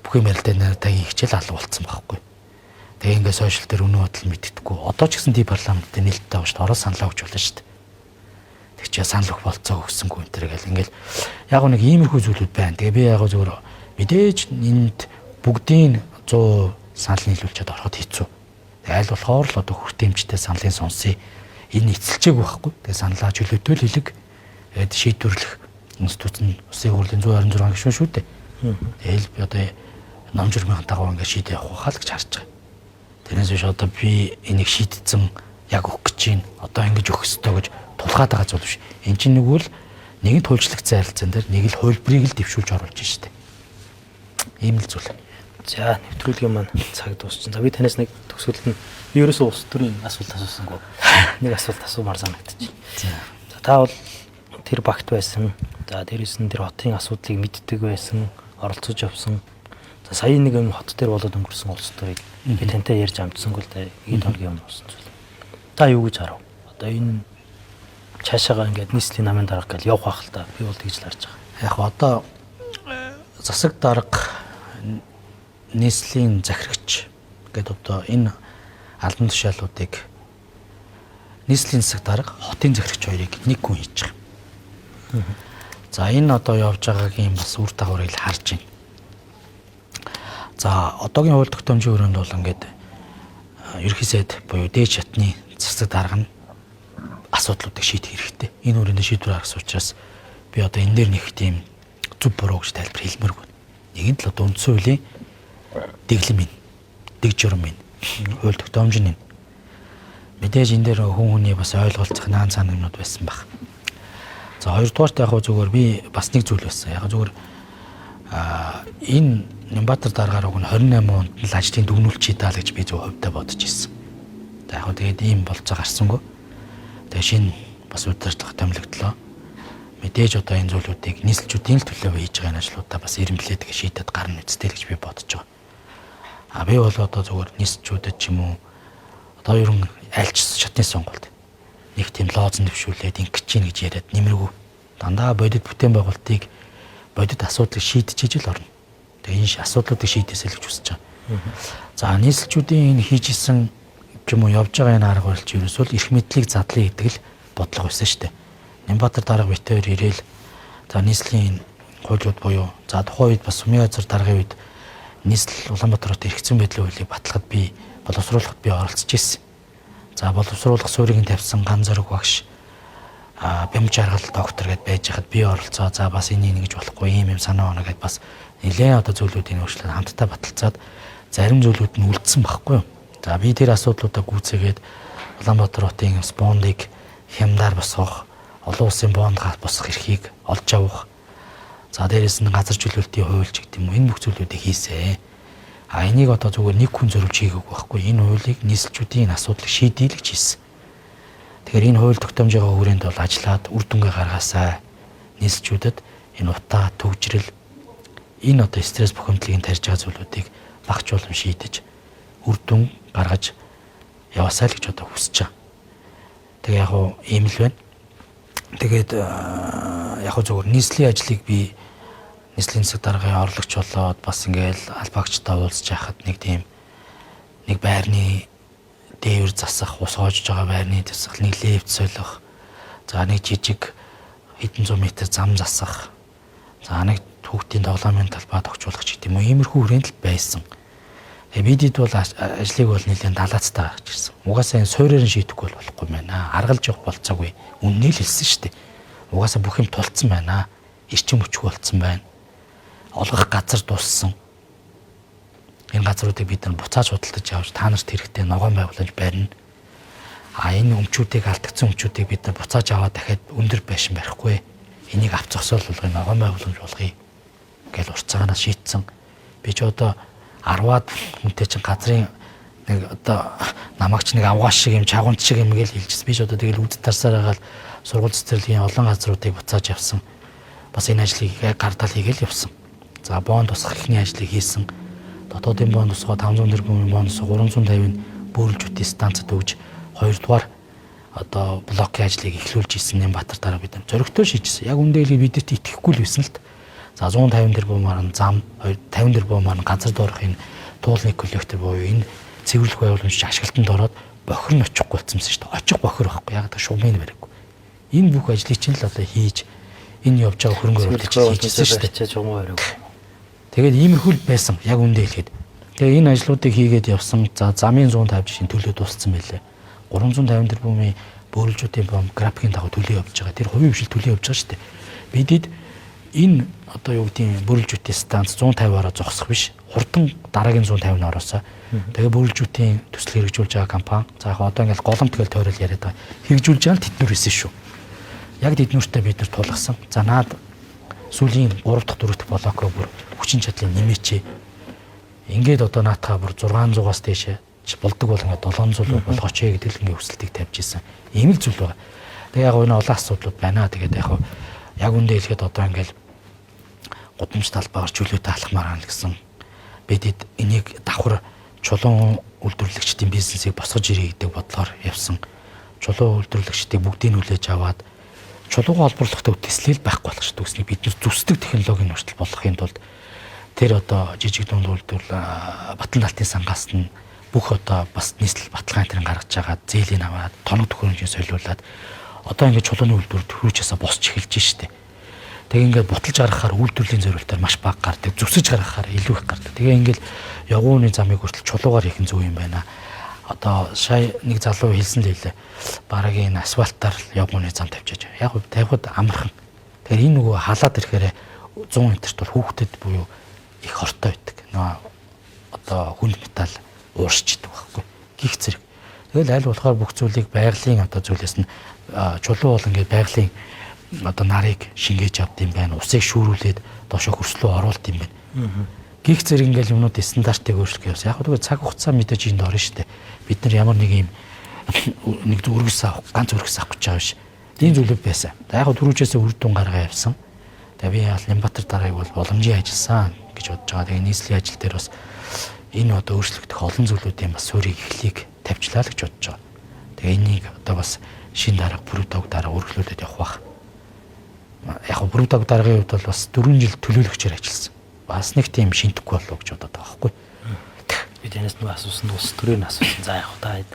бүхэн барилдаануудаа хичээл алга болцсон байхгүй. Тэгээ ингээд сошиал дээр өнөө бодол мэддэггүй. Одоо ч гэсэн ди парламенттэй нээлттэй авч ороо саналаа өгч болно шүү дээ. Тэг чи санал өх болцоо өгсөнгүй энэ төр гэл ингээл яг нэг иймэрхүү зүйлүүд байна. Тэгээ би яг зүгээр мэдээж энд бүгдийн 100% санал нийлүүлчихэд ороход хэцүү. Тэгээ аль болохоор л одоо хүртээмжтэй саналын сонсъё. Энэ эцэлчээг байхгүй. Тэгээ саналаа чөлөөтэй л хэлэг тэгээд шийдвэрлэх институт нь Улсын хурлын 126 гишүүн шүү дээ. Тэгэл би одоо ном журмын дагуу ингээд шийдээ явах хаа л гэж харж байгаа. Тэрнээс биш одоо би энийг шийдсэн яг өгөх гэж байна. Одоо ингэж өгөх ёстой гэж тулгаад байгаа зүйл биш. Энд чинь нэг үл нэгэн туйлшлагцсан харилцаан дээр нэг л хөлбрийг л дэвшүүлж оруулж штэ. Ийм л зүйл. За нэвтрүүлгийн маань цаг дуусчихсан. За би танаас нэг төгсгөлд нь би ерөөсөө улс төрийн асуулт асуусангүй. Нэг асуулт асуумаар санагдчих. За та бол тэр багт байсан. За дээрээс нь тэр хотын асуудлыг мэддэг байсан, оролцож явсан. За сая нэг юм хот дээр болоод өнгөрсөн улс төрийг би тантай ярьж амжсангүй л да. Эд хоногийн өмнө болсон зүйл. Та юу гэж харав? Одоо энэ цаашаага ингээд нийслэлийн намын дарга гэл явах байх л та. Би бол тэгж л харж байгаа. Яг одоо засаг дарга нийслэлийн захирагч гэдэг одоо энэ албан тушаалуудыг нийслэлийн засаг дарга, хотын захирагч хоёрыг нэг хүн хийж байгаа. За энэ одоо явж байгаагийн бас үр дагаврыг л харж байна. За одоогийн хууль тогтоомжийн өрөөнд бол ингээд ерхий сайд буюу дээд шатны засаг дарга нь асуудлуудыг шийдэх хэрэгтэй. Энэ өрөөнд шийдвэр гаргах учраас би одоо энэ дээр нэг тийм зүв буруу гэж тайлбар хэлмээргүй. Нэгэнт л одоо үндсэн хуулийн дэглэм юм, дэг журам юм, хууль тогтоомж юм. Мэдээж энэ дээр хүн хүний бас ойлголцох наан цаан юмнууд байсан баг. За хоёрдугаарт яг зүгээр би бас нэг зүйл байсан. Яг зүгээр энэ Нямбатар даргаар уг нь 28 онд л ажлын дүгнүүлчий даа гэж би зөв хувьдаа бодож ирсэн. За яг тэгээд ийм болцоо гарсангүй. Тэгээ шинэ бас удирдлага томилогдлоо. Мэдээж одоо энэ зүйлүүдийг нийслэлчүүдийн л төлөө хийж байгаа ажлуудаа бас эренблээ тэгээ шийдэд гарна үстэй л гэж би бодож байгаа. А би бол одоо зөвхөн нийслэлчүүдэд ч юм уу одоо ер нь альч шатны сонгуульд нэг тийм лоозн дэвшүүлээд ингэж чинь гэж яриад нэмэргүй дандаа бодит бүтээн байгуулалтыг бодит асуудлыг шийдчихэж л орно. Тэгээ энэ асуудлуудыг шийдээсэй л гэж хүсэж байгаа. За нийслэлчүүдийн энэ хийж исэн юм уу явж байгаа энэ арга барил чи ерөөсөө эрх мэдлийг задлаа гэдэг л бодлого байсан шүү дээ. Нямбатар дарга битээр ирээл за нийслэлийн хуулиуд буюу за тухайн үед бас Сумын газар даргын үед нийслэл Улаанбаатар хотын эрхцэн байдлын хуулийг батлахад би боловсруулахад би оролцож ирсэн. За боловсруулах суурийг тавьсан Ган Зориг багш бямж аргал доктор гэдээ байж хахад би оролцоо. За бас энийг ингэж болохгүй юм санаа оноо гэдээ бас нэлээд одоо зүйлүүдийн өөрчлөлт хамтдаа баталцаад зарим зүйлүүд нь үлдсэн байхгүй юу. За би тэр асуудлуудаа гүйцээгээд Улаанбаатар хотын спондыг хямдаар босгох, олон улсын бонд босгох эрхийг олж авах. За дээрээс нь газар чөлөөлтийн хууль ч гэдэг юм уу энэ бүх зүйлүүдийг хийсэн. Энийг одоо зүгээр нэг хүн зориулж хийгээгүй байхгүй. Энэ хуулийг нийслэлчүүдийн асуудлыг шийдэе л гэж хийсэн. Тэгэхээр энэ хууль тогтоомжийн хүрээнд бол ажиллаад үр дүнгээ гаргаасаа нийслэлчүүдэд энэ утаа төвжрэл энэ одоо стресс бухимдлыг тарьж байгаа зүйлүүдийг багч болон шийдэж үр дүн гаргаж яваасаа л гэж одоо хүсэж байгаа. Тэгээ яг уу ийм л байна. Тэгээд яг уу зөвхөн нийслэлийн ажлыг би нийслэлийн засаг даргын орлогч болоод бас ингээл албаагчтай уулзж яхад нэг тийм нэг байрны дээвэр засах, ус хоожж байгаа байрны засах, нэг лифт солих, за нэг жижиг хэдэн зуун метр зам засах, за нэг хүүхдийн тоглоомын талбай тогтоолох ч гэдэг юм уу иймэрхүү хүрээнд л байсан. Бидэд бол ажлыг бол нэлээд далаацтай гарч ирсэн. Угаасаа энэ суурьаар нь шийдэхгүй болохгүй байна. Аргалж явах болцоогүй. Үннээ л хэлсэн шүү дээ. Угаасаа бүх юм тулцсан байна. Эрчим хүчгүй болцсон байна. Олгох газар дууссан. Энэ газруудыг бид нар буцааж худалдаж авч та нарт хэрэгтэй ногоон байгуулж барина. Энэ өмчүүдийг алдагдсан өмчүүдийг бид нар буцааж аваад дахиад өндөр байшин барихгүй. Энийг авч зогсоол болгоё, ногоон байгууламж болгоё гэж урьдчааганаас шийдсэн. Би ч одоо 10-аад хүнтэй чинь газрын нэг одоо намагч нэг авгаас шиг юм чагуунт шиг юм гээл хэлчихсэн. Би ч одоо тэгэл үд тарсаар хагаал сургууль цэцэрлэгийн олон газруудыг буцааж явсан. Бас энэ ажлыг гардал хийгээл явсан. За бонд тусах ихний ажлыг хийсэн. Дотоодын бонд тусгаа 500 тэрбумын бонд тусгаа 350-ын бөөрөлж үтийн станцад өгж 2-дугаар одоо блокийн ажлыг эхлүүлж исэн Нямбатар дараа бид зөрөгтэй шийдсэн. Яг үндэ хэлээ бидэрт итгэхгүй л байсан л та. За 150 тэрбумаар нь зам 50 тэрбумаар нь газар доорох энэ туулны коллектор буюу энэ цэвэрлэх байгууламж ашиглалтанд ороод бохир нь очихгүй болсон шүү дээ. Очих бохир байхгүй. Яг та шумын барихгүй. Энэ бүх ажлыг чинь л одоо хийж энэ явж байгаа хөрөнгө оруулалт хийжсэн шүү дээ. Тэгээд иймэрхүү л байсан. Яг үндэ хэлэхэд. Тэгээ энэ ажлуудыг хийгээд явсан. За замын 150 жишээ төлөө дууссан байлээ. 350 тэрбумын бөөрөлжүүдийн бом графикийн дагуу төлөө явж байгаа. Тэр хувийн хвшил төлөө явж байгаа шүү дээ. Бидэд энэ одоо юу гэдгийг бөөрөлжүүдийн станц 150-аараа зогсох биш. Хурдан дараагийн 150-нд ороосоо. Тэгээ бөөрөлжүүдийн төсөл хэрэгжүүлж байгаа компани. За яг одоо ингээл голомт гэл тойрол яриад байгаа. Хэрэгжүүлж байгаа нь тэднүр байсан шүү. Яг тэднүртээ бид нар тулгасан. За наад сүүлийн 3 дахь 4 дахь блокоо бүр хүчин чадлыг нэмээчээ. Ингээд одоо наатахаа бүр 600-аас дээшээ болдог бол ингээд 700 болгооч гэдэг л ингээд хүсэлтийг тавьж исэн. Ийм л зүйл байгаа. Тэгээ яг энэ олон асуудлууд байна. Тэгээд яг үндэ хэлэхэд одоо ингээд гудамж талбайгаар чөлөөтэй алхмаар байна гэсэн. Бидэд энийг давхар чулуун үйлдвэрлэгчдийн бизнесийг босгож ирээ гэдэг бодлоор явсан. Чулуун үйлдвэрлэгчдийг бүгдийг хүлээж аваад чулуугаа олборлохтой төслөл байхгүй болох шүү дээ. Бид нар зүсдэг технологийн хүртэл болгохын тулд тэр одоо жижиг дунд үйлдвэрлэл Батлан алтын сангаас нь бүх одоо бас нийслэл баталгаан энэ гаргаж байгаа зээлийн аваад тоног төхөөрөмжийг солиулаад одоо ингээд чулууны үйлдвэр төрүүчээсээ босч эхэлж штэ. Тэгээ ингээд буталж гаргахаар үйлдвэрлэлийн зорилтоор маш бага гардаг. Зүсэж гаргахаар илүү их гардаг. Тэгээ ингээд явгууны замыг хүртэл чулуугаар хийх нь зөв юм байна. Одоо сая нэг залуу хэлсэн л хэлээ. Бараг энэ асфальтаар явгууны зам тавьчихаж. Яг тавихад амархан. Тэгэхээр энэ нөгөө халаад ирэхээр 100 метрт бол хүүхдэд буюу их хортой байдаг. Нөгөө одоо хүнд металл ууршчихдаг байхгүй. Гих зэрэг. Тэгэл аль болохоор бүх зүйлийг байгалийн одоо зүйлээс нь чулуу бол ингээд байгалийн одоо нарыг шингээж авд юм байна. Усыг шүүрүүлээд доошо хөрслөө оруулд юм байна. Гих зэрэг ингээд юмнууд стандартыг өөрчлөх явсан. Яг тэгвэл цаг хугацаа мэдээж энд орно шүү дээ. Бид нар ямар нэг юм нэг зүргээс авах, ганц зүргээс авах гэж байгаа биш. Тийм зүйлүүд байсан. Яг түрүүчээсээ үр дүн гаргаа явсан. Тэгээ би яал Нямбатар даргаыг бол боломжийн ажилласан гэж бодож байгаа. Тэгээ нийслэлийн ажил дээр бас энэ одоо өөрчлөгдөх олон зүйлүүдийн бас суурийг эхлэхийг тавьчлаа л гэж бодож байгаа. Тэгээ энийг одоо бас шин дарга бүрүүдэг дарга өргөлөөдөд явах бах. Яг нь бүрүүдэг даргын хувьд бол бас 4 жил төлөөлөгчөөр ажилласан. Бас нэг тийм шинтэхгүй болов гэж бодоод байгаа байхгүй. Би танаас нэг асуусан улс төрийн асуусан. За яг та хэд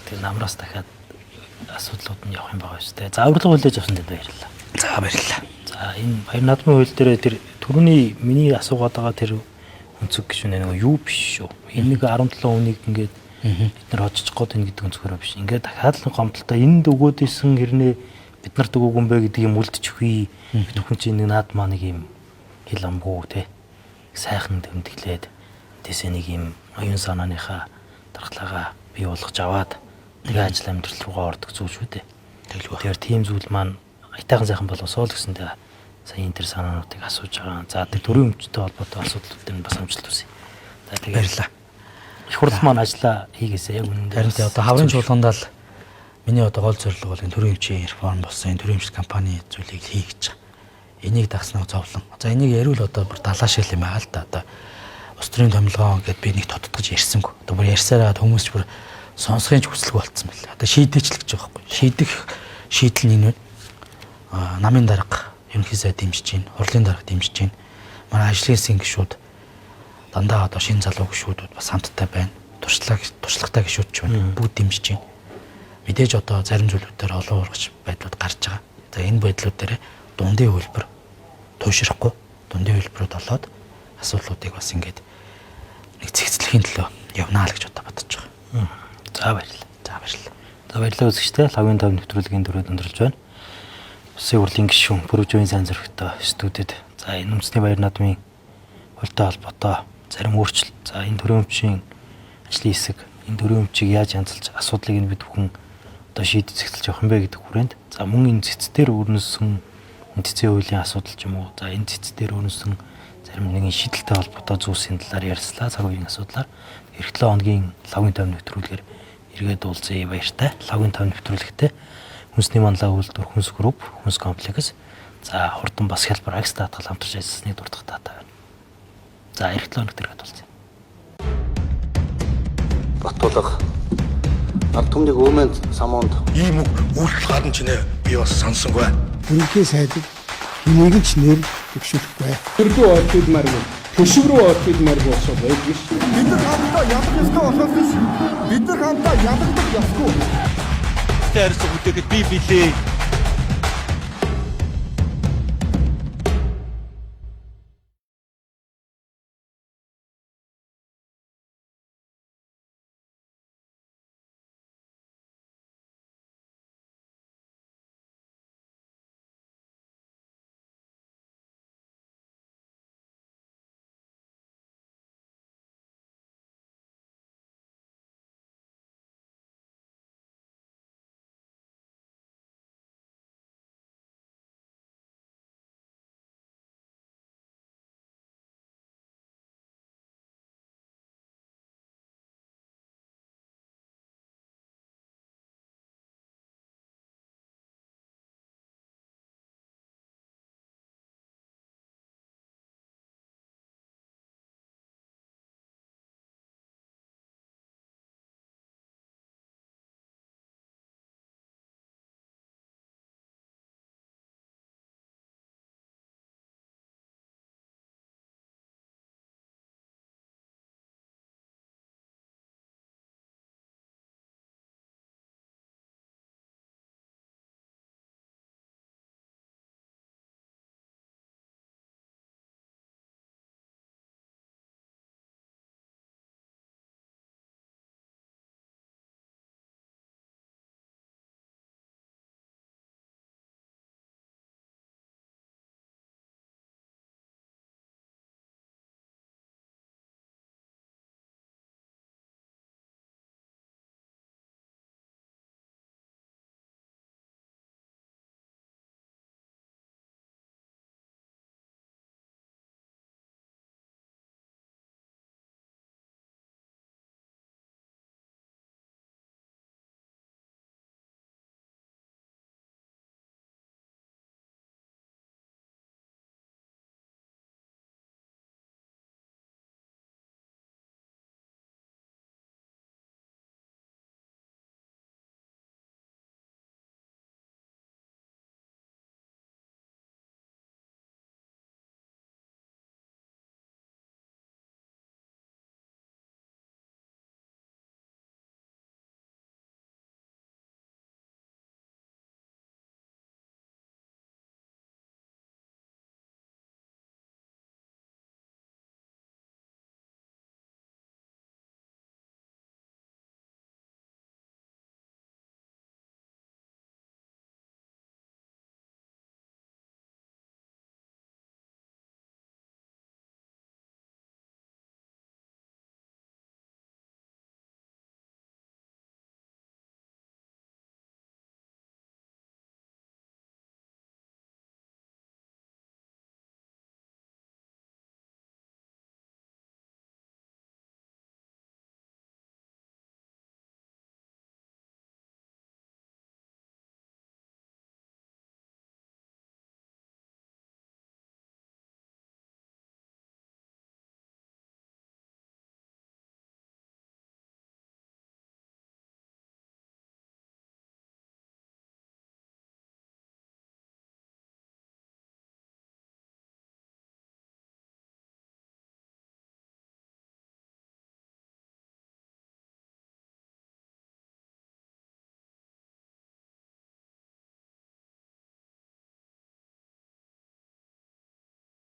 тэгээ намраас дахиад асуудлууд нь явах юм байгаа шүү дээ. За урилга хүлээж авсан дээр баярлалаа. За баярлалаа. За энэ баяр наадмын хууль дээр тэр түрүүний миний асуугаад байгаа тэр өнцөг гişүнээ нөгөө юу биш шүү. Энэ нэг 17 хүнийг ингээд бид нар хожиж гоод ин гэдэг өнцгөрөө биш. Ингээд дахиад л гомдолтой энд өгөөд исэн хэрнээ бид нарт өгөөгүй юм бэ гэдгийг юм үлдчихвээ. Бид хүн чинь нэг наадмаа нэг юм хэл амгүй те. Сайхан тэмдэглээд тэсээ нэг юм оюун санааныхаа дархлаагаа бий болгож аваад тэгээ ажил амьдрал руугаа ордог зүйл шүү дээ. Тэгэхээр тийм зүйл маань айтайхан сайхан боловсоо л гэсэндээ сая энэ төр санаануудыг асууж байгаа. За тэр төрийн өмчтэй холбоотой асуудлууд нь бас амжилт хүсье. За тэгээ Баярлалаа. их хурл маань ажиллаа хийгээсээ яг үнэндээ. Харин тэ одоо хаврын чуулгандаа л миний одоо гол зорилго бол энэ төрийн өмчийн реформ болсон энэ төрийн өмч компани зүйлийг хий гэж байгаа. Энийг дагснаа зовлон. За энийг яриул одоо бүр далаа шил юм аа л да. Одоо улс төрийн томилгоо гэдээ би нэг тодтогч ярьсангүй. Одоо бүр ярьсараа хүмүүс ч бүр сонсохын ч хүсэлгүй болцсон байл. Одоо шийдээч л гэж байгаа байхгүй. Шийдэх шийдэл нь энэ байна. Намын дарга ерөнхий сайд дэмжиж байна. Хурлын дарга дэмжиж байна. Манай ажлын хэсгийн гишүүд дандаа одоо шинэ залуу гишүүдүүд бас хамттай байна. Туршлагатай гишүүд ч байна. Бүгд дэмжиж байна. Мэдээж одоо зарим зүйлүүдээр олон ургач байдлууд гарч байгаа. За энэ байдлууд дээр дундын хөлбөр туушрахгүй дундын хөлбөрөд олоод асуудлуудыг бас ингээд нэг цэгцлэхийн төлөө явнаа л гэж одоо бодож байгаа. За баярлалаа. За баярлалаа. За баярлалаа үзэгчтэй. Лагын тав нэвтрүүлгийн дөрөв өндөрлж байна. Улсын хурлын гишүүн Бүрүүжийн сайн зөрөгтэй студид. За энэ үндэсний баяр наадмын хуультай холбоотой зарим өөрчлөлт. За энэ төрийн өмчийн ажлын хэсэг энэ төрийн өмчийг яаж янзалж асуудлыг нь бид бүхэн одоо шийдэж цэгцэлж явах юм бэ гэдэг хүрээнд. За мөн энэ цэцтэр өрнөсөн эндцэн хуулийн асуудал ч юм уу. За энэ цэцтэр өрнөсөн зарим нэгэн шийдэлтэй холбоотой зүйлсийн талаар ярьслаа. Цаг үеийн асуудлаар эх 7 хоногийн лагын тав нэвтрүүлгээр эргээд уулзъя баяртай. Лагын тав нэвтрүүлэгтээ Хүнсний манлай үйлдвэр Хүнс групп, Хүнс комплекс, за хурдан бас хялбар агс даатгал хамтарч ажилласны дурдах таатай байна. За эх 7 хоногт эргээд уулзъя. Батулга над түмнийг өөмөнд самуунд ийм үйлдэл хадан чинээ би бас сансангүй. Ерөнхий сайдыг энийг ч нэр төвшүүлэхгүй. Төрлөө ойлтуулмааргүй. Төшөв рүү ойлтуулмаар болсоо байдаг ш. Бид нар хамтдаа ядах ёстой болохоос биш. Бид нар хамтдаа ядагдах ёсгүй. Тэрс үтэхэд би билээ.